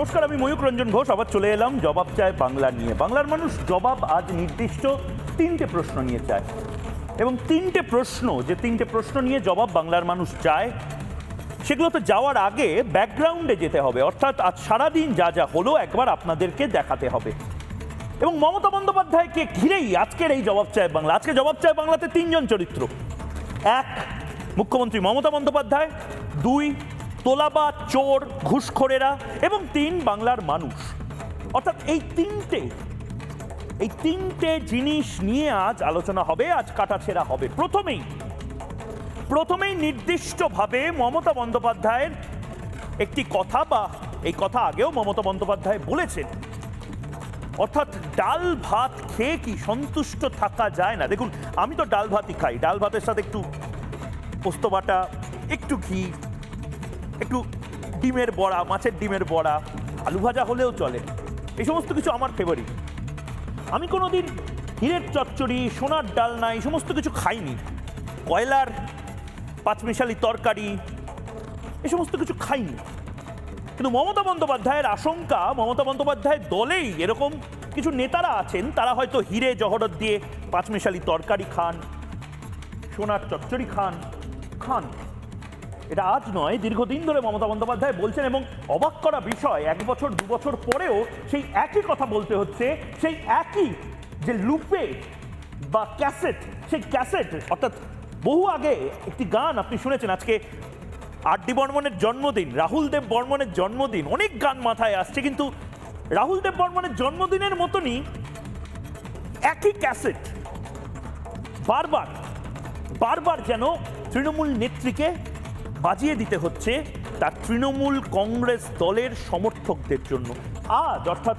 নমস্কার, আমি ময়ূক রঞ্জন ঘোষ আবার চলে এলাম জবাব চায় বাংলা নিয়ে। বাংলার মানুষ জবাব আজ নির্দিষ্ট তিনটে প্রশ্ন নিয়ে চায়, এবং তিনটে প্রশ্ন নিয়ে জবাব বাংলার মানুষ চায়, সেগুলোতে যাওয়ার আগে ব্যাকগ্রাউন্ডে যেতে হবে। অর্থাৎ আজ সারাদিন যা যা হলো একবার আপনাদেরকে দেখাতে হবে। এবং মমতা বন্দ্যোপাধ্যায়কে ঘিরেই আজকের এই জবাব চায় বাংলা। আজকে জবাব চায় বাংলাতে তিনজন চরিত্র। এক, মুখ্যমন্ত্রী মমতা বন্দ্যোপাধ্যায়। দুই, তোলাবাজ চোর ঘুষখোরেরা। এবং তিন, বাংলার মানুষ। অর্থাৎ এই তিনটে জিনিস নিয়ে আজ আলোচনা হবে, আজ কাটাছেঁড়া হবে। প্রথমেই নির্দিষ্টভাবে মমতা বন্দ্যোপাধ্যায়ের একটি কথা, বা এই কথা আগেও মমতা বন্দ্যোপাধ্যায় বলেছেন, অর্থাৎ ডাল ভাত খেয়ে কি সন্তুষ্ট থাকা যায় না। দেখুন, আমি তো ডাল ভাতই খাই, ডাল ভাতের সাথে একটু পোস্ত বাটা, একটু ঘি, একটু ডিমের বড়া, মাছের ডিমের বড়া, আলু ভাজা হলেও চলে। এই সমস্ত কিছু আমার ফেভারিট। আমি কোনোদিন হীরের চচ্চড়ি, সোনার ডালনা এই সমস্ত কিছু খাইনি। কয়লার পাঁচমিশালি তরকারি এই সমস্ত কিছু খাইনি। কিন্তু মমতা বন্দ্যোপাধ্যায়ের আশঙ্কা, মমতা বন্দ্যোপাধ্যায়ের দলেই এরকম কিছু নেতারা আছেন, তারা হয়তো হিরে জহরত দিয়ে পাঁচমিশালি তরকারি খান, সোনার চচ্চড়ি খান। এটা আজ নয়, দীর্ঘদিন ধরে মমতা বন্দ্যোপাধ্যায় বলছেন। এবং অবাক করা বিষয়, 1 বছর 2 বছর পরেও সেই একই কথা বলতে হচ্ছে। সেই একই যে লুপে বা ক্যাসেট, সেই ক্যাসেট অর্থাৎ বহু আগে একটি গান আপনি শুনেছেন। আজকে আর.ডি. বর্মনের জন্মদিন, রাহুল দেব বর্মনের জন্মদিন, অনেক গান মাথায় আসছে, কিন্তু রাহুল দেব বর্মনের জন্মদিনের মতনই একই ক্যাসেট বারবার যেন তৃণমূল নেত্রীকে বাজিয়ে দিতে হচ্ছে তার তৃণমূল কংগ্রেস দলের সমর্থকদের জন্য। আজ অর্থাৎ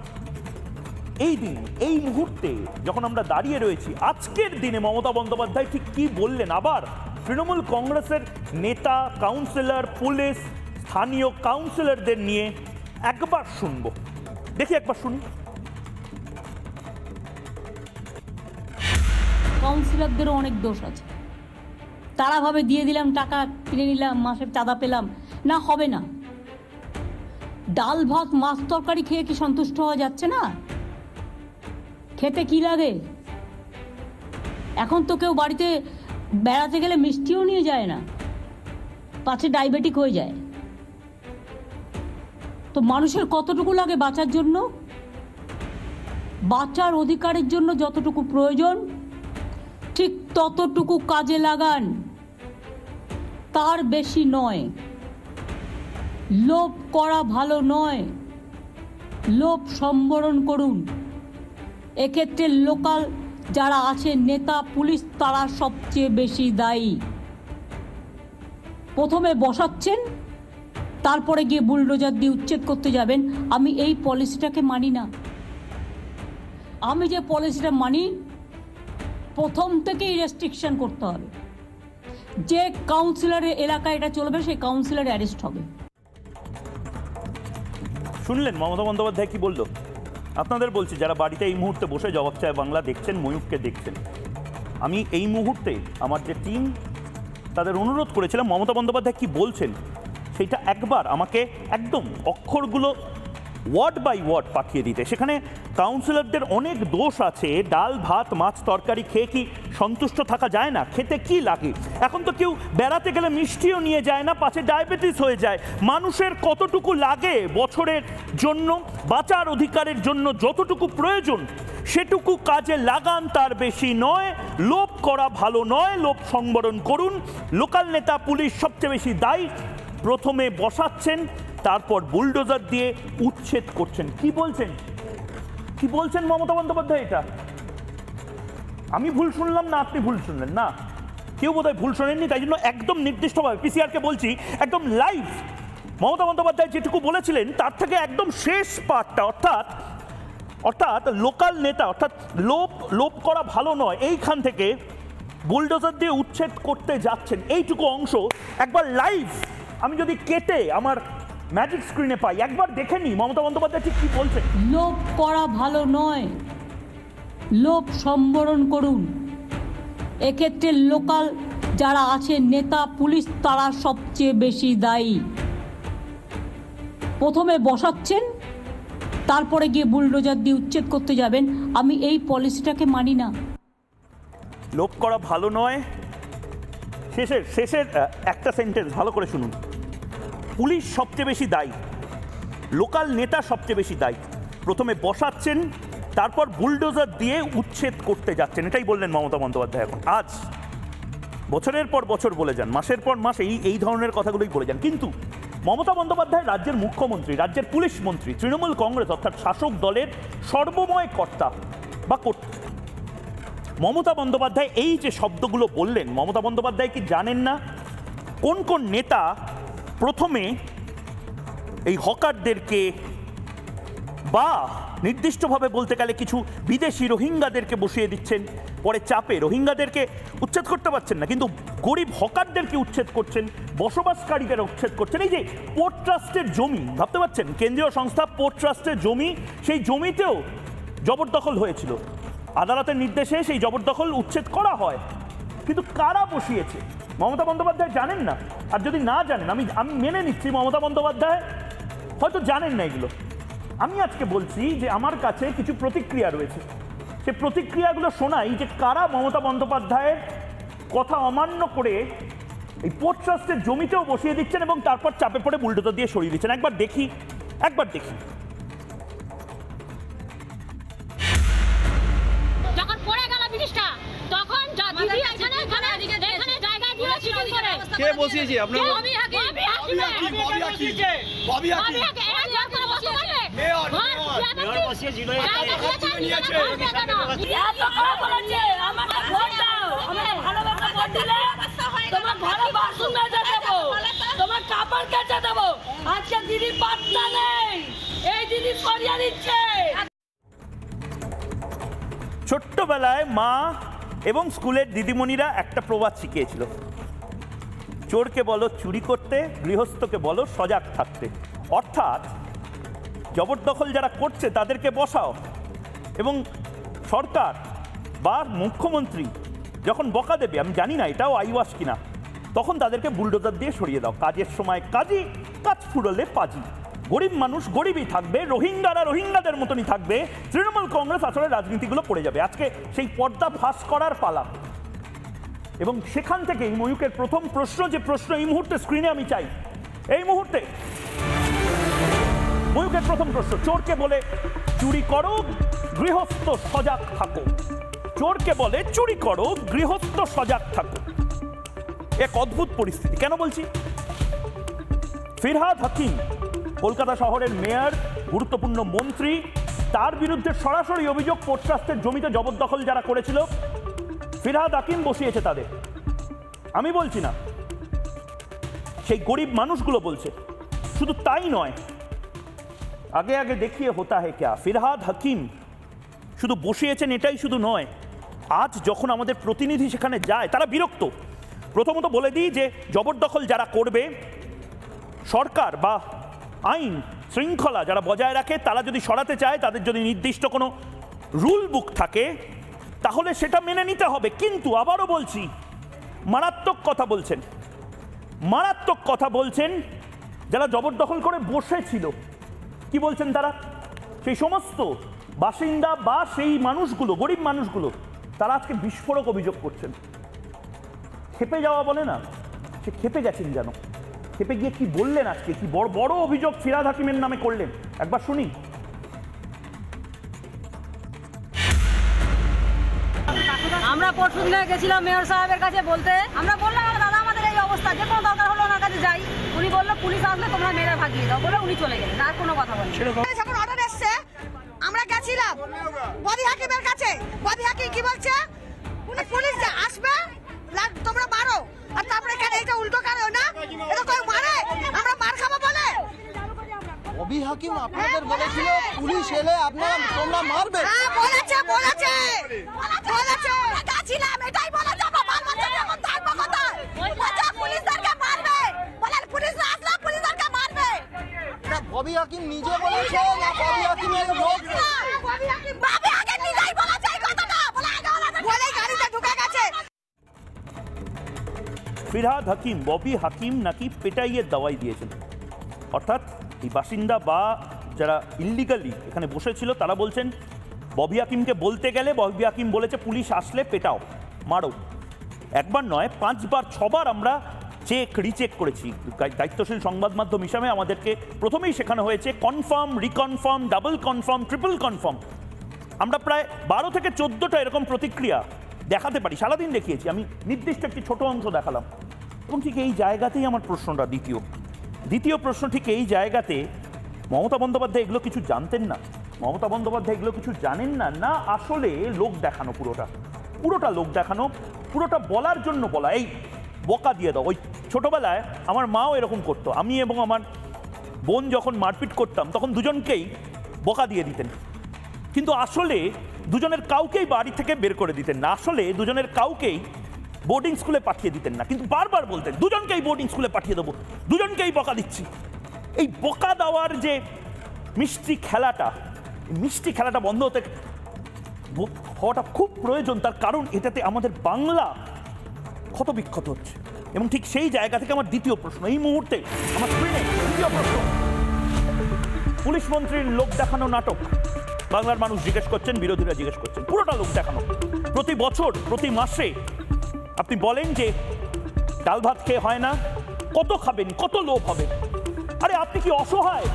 এই দিন, এই মুহূর্তে যখন আমরা দাঁড়িয়ে রয়েছি, আজকের দিনে মমতা বন্দ্যোপাধ্যায় ঠিক কি বললেন, আবার তৃণমূল কংগ্রেসের নেতা, কাউন্সিলর, পুলিশ, স্থানীয় কাউন্সিলরদের নিয়ে একবার শুনবো। দেখি, একবার শুনি। কাউন্সিলরদেরও অনেক দোষ আছে। তারা ভাবে দিয়ে দিলাম, টাকা কিনে নিলাম, মাসের চাঁদা পেলাম, না, হবে না। ডাল ভাত মাছ তরকারি খেয়ে কি সন্তুষ্ট হওয়া যাচ্ছে না? খেতে কি লাগে? এখন তো কেউ বাড়িতে বেড়াতে গেলে মিষ্টিও নিয়ে যায় না, পাছে ডায়াবেটিক হয়ে যায়। তো মানুষের কতটুকু লাগে বাঁচার জন্য? বাঁচার অধিকারের জন্য যতটুকু প্রয়োজন ঠিক ততটুকু কাজে লাগান, তার বেশি নয়। লোভ করা ভালো নয়, লোভ সম্বরণ করুন। এক্ষেত্রে লোকাল যারা আছে, নেতা, পুলিশ, তারা সবচেয়ে বেশি দায়ী। প্রথমে বসাচ্ছেন, তারপরে গিয়ে বুলডোজার দিয়ে উচ্ছেদ করতে যাবেন। আমি এই পলিসিটাকে মানি না। আমি যে পলিসিটা মানি, প্রথম থেকেই রেস্ট্রিকশন করতে হবে। যে কাউন্সিলরের এলাকায় এটা চলবে, সেই কাউন্সিলর অ্যারেস্ট হবে। শুনলেন মমতা বন্দ্যোপাধ্যায় কি বললো? আপনাদের বলছি, যারা বাড়িতে এই মুহূর্তে বসে জবাব চায় বাংলা দেখছেন, ময়ূককে দেখছেন, আমি এই মুহূর্তে আমার যে টিম, তাদের অনুরোধ করেছিলাম মমতা বন্দ্যোপাধ্যায় কি বলছেন সেইটা একবার আমাকে একদম অক্ষরগুলো ওয়ার্ড বাই ওয়ার্ড পাঠিয়ে দিতে। সেখানে কাউন্সিলরদের অনেক দোষ আছে। ডাল ভাত মাছ তরকারি খেয়ে কি সন্তুষ্ট থাকা যায় না? খেতে কি লাগে? এখন তো কেউ বেড়াতে গেলে মিষ্টিও নিয়ে যায় না, পাছে ডায়াবেটিস হয়ে যায়। মানুষের কতটুকু লাগে বছরের জন্য, বাঁচার অধিকারের জন্য যতটুকু প্রয়োজন সেটুকু কাজে লাগান, তার বেশি নয়। লোভ করা ভালো নয়, লোভ সংবরণ করুন। লোকাল নেতা, পুলিশ সবচেয়ে বেশি দায়ী। প্রথমে বসাচ্ছেন, তারপর বুলডোজার দিয়ে উচ্ছেদ করছেন। কি বলছেন মমতা বন্দ্যোপাধ্যায়? এটা আমি ভুল শুনলাম না, আপনি ভুল শুনলেন না, কেউ বোধহয় ভুল শোনেননি। তাই জন্য একদম নির্দিষ্টভাবে পিসিআরকে বলছি, একদম লাইভ মমতা বন্দ্যোপাধ্যায় যেটুকু বলেছিলেন তার থেকে একদম শেষ পার্টটা, অর্থাৎ লোকাল নেতা, অর্থাৎ লোভ করা ভালো নয়, এইখান থেকে বুলডোজার দিয়ে উচ্ছেদ করতে যাচ্ছেন, এইটুকু অংশ একবার লাইভ আমি যদি কেটে আমার ম্যাজিক স্ক্রিনে পাই, একবার দেখে নি মমতা বন্দ্যোপাধ্যায় ঠিক কি বলছেন। লোভ করা ভালো নয়, লোভ সম্বরণ করুন। এক্ষেত্রে লোকাল যারা আছে, নেতা, পুলিশ, তারা সবচেয়ে বেশি দায়ী। প্রথমে বসাচ্ছেন, তারপরে গিয়ে বুলডোজার দিয়ে উচ্ছেদ করতে যাবেন, আমি এই পলিসিটাকে মানি না। লোভ করা ভালো নয়। শেষের একটা সেন্টেন্স ভালো করে শুনুন। পুলিশ সবচেয়ে বেশি দায়ী, লোকাল নেতা সবচেয়ে বেশি দায়ী। প্রথমে বসাচ্ছেন, তারপর বুলডোজার দিয়ে উচ্ছেদ করতে যাচ্ছেন। এটাই বললেন মমতা বন্দ্যোপাধ্যায়। এখন আজ বছরের পর বছর বলে যান, মাসের পর মাস এই ধরনের কথাগুলোই বলে যান, কিন্তু মমতা বন্দ্যোপাধ্যায় রাজ্যের মুখ্যমন্ত্রী, রাজ্যের পুলিশ মন্ত্রী, তৃণমূল কংগ্রেস অর্থাৎ শাসক দলের সর্বময় কর্তা বা কর্তা। মমতা বন্দ্যোপাধ্যায় এই যে শব্দগুলো বললেন, মমতা বন্দ্যোপাধ্যায় কি জানেন না কোন কোন নেতা প্রথমে এই হকারদেরকে বা নির্দিষ্টভাবে বলতে গেলে কিছু বিদেশি রোহিঙ্গাদেরকে বসিয়ে দিচ্ছেন, পরে চাপে রোহিঙ্গাদেরকে উচ্ছেদ করতে পারছেন না, কিন্তু গরিব হকারদেরকে উচ্ছেদ করছেন, বসবাসকারীদের উচ্ছেদ করছেন। এই যে পোর্ট ট্রাস্টের জমি, ভাবতে পারছেন, কেন্দ্রীয় সংস্থা পোর্ট ট্রাস্টের জমি, সেই জমিতেও জবরদখল হয়েছিল। আদালতের নির্দেশে সেই জবরদখল উচ্ছেদ করা হয়, কিন্তু কারা বসিয়েছে মমতা বন্দ্যোপাধ্যায় জানেন না। আর যদি না জানেন, আমি মেনে নিচ্ছি মমতা বন্দ্যোপাধ্যায় হয়তো জানেন না এগুলো। আমি আজকে বলছি যে আমার কাছে কিছু প্রতিক্রিয়া রয়েছে, সে প্রতিক্রিয়াগুলো শোনাই যে কারা মমতা বন্দ্যোপাধ্যায়ের কথা অমান্য করে এই পোর্ট ট্রাস্টের জমিতেও বসিয়ে দিচ্ছেন এবং তারপর চাপে পড়ে বুলডোজার দিয়ে সরিয়ে দিচ্ছেন। একবার দেখি। যখন পড়ে গেল ব্রিজটা, তখন দিদি এখানে জায়গা দিয়ে চিঠি করে কে বসিয়েছে আপনার? ববি হাকিম এরা জোর করে বসতে পারবে? মেয়র বসিয়েছিল, নিয়েছে এত করে বলেছে আমাকে ভোট দাও, আমাকে ভালোবাসা ভোট দিলে তোমার ঘরে বাথরুম মেজে দেব, তোমার কাপড় কেচে দেব। আজকে দিদি পাত্তা নেই, এই দিদি সরিয়ে দিচ্ছে। ছোট্টবেলায় মা এবং স্কুলের দিদিমণিরা একটা প্রবাদ শিখিয়েছিল, চোরকে বলো চুরি করতে, গৃহস্থকে বলো সজাগ থাকতে। অর্থাৎ জবরদখল যারা করছে তাদেরকে বসাও, এবং সরকার বা মুখ্যমন্ত্রী যখন বকা দেবে, আমি জানি না এটাও আইওয়াস কিনা, তখন তাদেরকে বুলডোজার দিয়ে সরিয়ে দাও। কাজের সময় কাজী, কাজ ফুরলে পাজি। গরিব মানুষ গরিবই থাকবে, রোহিঙ্গারা রোহিঙ্গাদের মতনই থাকবে, তৃণমূল কংগ্রেস আসলে রাজনীতিগুলো করে যাবে। আজকে সেই পর্দা ফাঁস করার পালা, এবং সেখান থেকে এই ময়ূকের প্রথম প্রশ্ন, যে প্রশ্ন এই মুহূর্তে স্ক্রিনে আমি চাই, এই মুহূর্তে ময়ূকের প্রথম প্রশ্ন, চোরকে বলে চুরি করো, গৃহস্থ সজাগ থাকো। চোরকে বলে চুরি করো, গৃহস্থ সজাগ থাকো। এক অদ্ভুত পরিস্থিতি। কেন বলছি? ফিরহাদ হাকিম কলকাতা শহরের মেয়র, গুরুত্বপূর্ণ মন্ত্রী, তার বিরুদ্ধে সরাসরি অভিযোগ পোর্ট ট্রাস্টের জমিতে জবরদখল যারা করেছিল ফিরহাদ হাকিম বসিয়েছে তাদের। আমি বলছি না, সেই গরিব মানুষগুলো বলছে। শুধু তাই নয়, আগে আগে দেখিয়ে হোতা হে ক্যা, ফিরহাদ হাকিম শুধু বসিয়েছেন এটাই শুধু নয়, আজ যখন আমাদের প্রতিনিধি সেখানে যায় তারা বিরক্ত। প্রথমত বলে দিই যে জবরদখল যারা করবে, সরকার বা আইন শৃঙ্খলা যারা বজায় রাখে, তারা যদি সরাতে চায়, তাদের যদি নির্দিষ্ট কোনো রুল বুক থাকে, তাহলে সেটা মেনে নিতে হবে। কিন্তু আবারও বলছি, মারাত্মক কথা বলছেন যারা জবরদখল করে বসেছিল। কি বলছেন তারা? সেই সমস্ত বাসিন্দা বা সেই মানুষগুলো, গরিব মানুষগুলো, তারা আজকে বিস্ফোরক অভিযোগ করছেন। খেপে যাওয়া বলে না, সে খেপে গেছেন যেন। খেপে গিয়ে কি বললেন আজকে, কি বড় বড় অভিযোগ ফিরহাদ হাকিমের নামে করলেন, একবার শুনি। আমরা পরশুদিন গেছিলাম মেয়র সাহেবের কাছে বলতে, আমরা বললাম দাদা আমাদের এই অবস্থা, যে কোনো দরকার হলো ওনার কাছে যাই। উনি বললো পুলিশ আসলে তোমরা মেয়েরা ভাগিয়ে দাও বলে উনি চলে গেলেন, আর কোনো কথা বলেন। যখন অর্ডার এসছে আমরা গেছিলাম ববি হাকিমের কাছে, ববি হাকিম কি বলছে, পুলিশ যে আসবে তোমরা মারো, আর তারপরে কেন এটা উল্টো কেন না, এটা কেউ মারে, আমরা মার খাবো বলে। ববি হাকিম আপনাদের বলেছিল পুলিশ এলে আপনারা তোমরা মারবে। হ্যাঁ বলেছে গেছিলাম, এটাই বলেছে। আমরা বাল বাচ্চা যখন থাকবো কোথায়, বলেছে পুলিশদেরকে মারবে, বলে পুলিশ না আসলে পুলিশদেরকে মারবে। এটা ববি হাকিম নিজে বলেছে না ববি হাকিমের লোক? ববি হাকিম নিজেই বলেছে এই কথাটা, বলে গাড়িতে ঢুকে গেছে। ফিরহাদ হাকিম, ববি হাকিম নাকি পেটাইয়ের দাওয়াই দিয়েছেন। অর্থাৎ এই বাসিন্দা বা যারা ইল্লিগালি এখানে বসেছিল তারা বলছেন ববি হাকিমকে বলতে গেলে ববি হাকিম বলেছে পুলিশ আসলে পেটাও, মারো। একবার নয়, 5 বার 6 বার আমরা চেক রিচেক করেছি। দায়িত্বশীল সংবাদ মাধ্যম হিসাবে আমাদেরকে প্রথমেই শেখানো হয়েছে confirm, reconfirm, double confirm, triple confirm. আমরা প্রায় 12 থেকে 14টা এরকম প্রতিক্রিয়া দেখাতে পারি, সারাদিন দেখিয়েছি। আমি নির্দিষ্ট একটি ছোট অংশ দেখালাম। এবং ঠিক এই জায়গাতেই আমার প্রশ্নটা দ্বিতীয় প্রশ্ন ঠিক এই জায়গাতে, মমতা বন্দ্যোপাধ্যায় এগুলো কিছু জানতেন না? মমতা বন্দ্যোপাধ্যায় এগুলো কিছু জানেন না? না আসলে লোক দেখানো, পুরোটা লোক দেখানো, পুরোটা বলার জন্য বলা, এই বকা দিয়ে দাও। ওই ছোটবেলায় আমার মাও এরকম করতো। আমি এবং আমার বোন যখন মারপিট করতাম তখন দুজনকেই বকা দিয়ে দিতেন, কিন্তু আসলে দুজনের কাউকেই বাড়ি থেকে বের করে দিতেন না, আসলে দুজনের কাউকেই বোর্ডিং স্কুলে পাঠিয়ে দিতেন না, কিন্তু বারবার বলতেন দুজনকেই বোর্ডিং স্কুলে পাঠিয়ে দেবো, দুজনকেই বকা দিচ্ছি। এই বকা দেওয়ার যে মিষ্টি খেলাটা বন্ধ হওয়াটা খুব প্রয়োজন। তার কারণ এটাতে আমাদের বাংলা ক্ষত বিক্ষত হচ্ছে। এবং ঠিক সেই জায়গা থেকে আমার দ্বিতীয় প্রশ্ন, এই মুহূর্তে আমার স্ক্রিনে দ্বিতীয় প্রশ্ন, পুলিশ মন্ত্রীর লোক দেখানো নাটক বাংলার মানুষ জিজ্ঞেস করছেন, বিরোধীরা জিজ্ঞেস করছেন, পুরোটা লোক দেখানো। প্রতি বছর প্রতি মাসে আপনি বলেন যে ডাল ভাত খেয়ে হয় না, কত খাবেন, কত লোভ হবে। আরে আপনি কি অসহায়?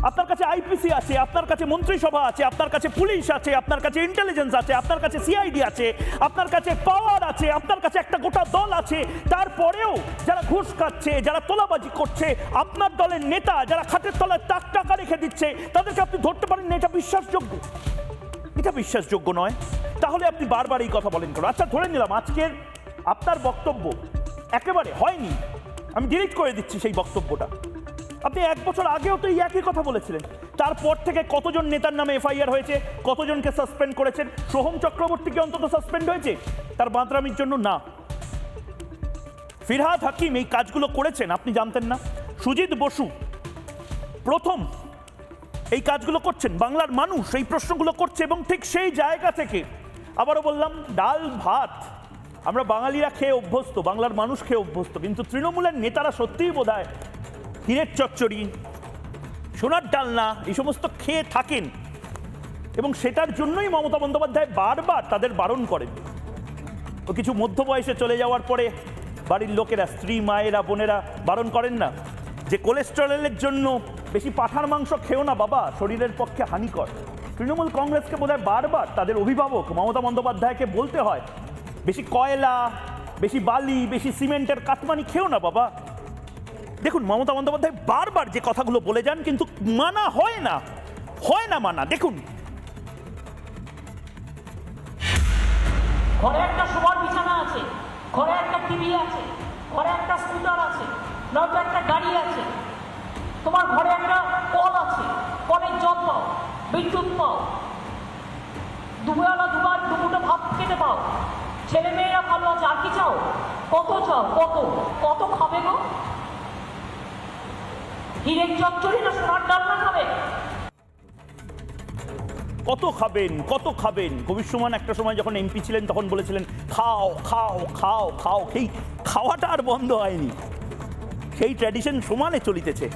আপনার কাছে আইপিসি আছে, আপনার কাছে মন্ত্রিসভা আছে, আপনার কাছে পুলিশ আছে, আপনার কাছে ইন্টেলিজেন্স আছে, আপনার কাছে সিআইডি আছে, আপনার কাছে পাওয়ার আছে, আপনার কাছে একটা গোটা দল আছে। তারপরেও যারা ঘুষ খাচ্ছে, যারা তোলাবাজি করছে, আপনার দলের নেতা যারা খাটের তলায় টাকা রেখে দিচ্ছে, তাদেরকে আপনি ধরতে পারেন না? এটা বিশ্বাসযোগ্য? এটা বিশ্বাসযোগ্য নয়। তাহলে আপনি বারবার এই কথা বলেন কেন? আচ্ছা, ধরে নিলাম আজকের আপনার বক্তব্য একেবারে হয়নি, আমি ডিলিট করে দিচ্ছি সেই বক্তব্যটা। আপনি 1 বছর আগেও তো এই একই কথা বলেছিলেন। তারপর থেকে কতজন নেতার নামে এফআইআর হয়েছে, কতজনকে সাসপেন্ড করেছেন? সোহম চক্রবর্তীকে অন্তত সাসপেন্ড হয়েছে তার বাঁদরামির জন্য না। ফিরহাদ হাকিম এই কাজগুলো করেছেন, আপনি জানতেন না? সুজিত বসু প্রথম এই কাজগুলো করছেন, বাংলার মানুষ এই প্রশ্নগুলো করছে। এবং ঠিক সেই জায়গা থেকে আবারও বললাম, ডাল ভাত আমরা বাঙালিরা খেয়ে অভ্যস্ত, বাংলার মানুষ খেয়ে অভ্যস্ত, কিন্তু তৃণমূলের নেতারা সত্যিই বোধহয় হীরের চচ্চড়ি, সোনার ডালনা এই সমস্ত খেয়ে থাকেন। এবং সেটার জন্যই মমতা বন্দ্যোপাধ্যায় বারবার তাদের বারণ করেন। ও কিছু মধ্য বয়সে চলে যাওয়ার পরে বাড়ির লোকেরা, স্ত্রী, মায়েরা, বোনেরা বারণ করেন না যে কোলেস্টেরলের জন্য বেশি পাঁঠার মাংস খেও না বাবা, শরীরের পক্ষে হানিকর। তৃণমূল কংগ্রেসকে বোধহয় বারবার তাদের অভিভাবক মমতা বন্দ্যোপাধ্যায়কে বলতে হয় বেশি কয়লা, বেশি বালি, বেশি সিমেন্টের কাটমানি খেও না বাবা। দেখুন, মমতা বন্দ্যোপাধ্যায় বারবার যে কথাগুলো বলে যান, কিন্তু মানা হয় না মানা। দেখুন, ঘরে একটা শোবার বিছানা আছে, ঘরে একটা টিভি আছে, ঘরে একটা স্কুটার আছে, নয়তো একটা গাড়ি আছে, তোমার ঘরে একটা কল আছে, কলের জল পাও, বিদ্যুৎ পাও, দুবেলা দুবার দুপুরে ভাত খেতে পাও, ছেলে মেয়েরা ভালো আছে, আর কি চাও? কত চাও? কত খাবে গো? হীরের চচ্চড়ি না সোনার ডালনা খাবে? কত খাবেন? কবির সুমন একটা সময় যখন এমপি ছিলেন তখন বলেছিলেন খাও। সেই খাওয়াটা আর বন্ধ হয়নি, সেই ট্র্যাডিশন সমানে চলিতেছে।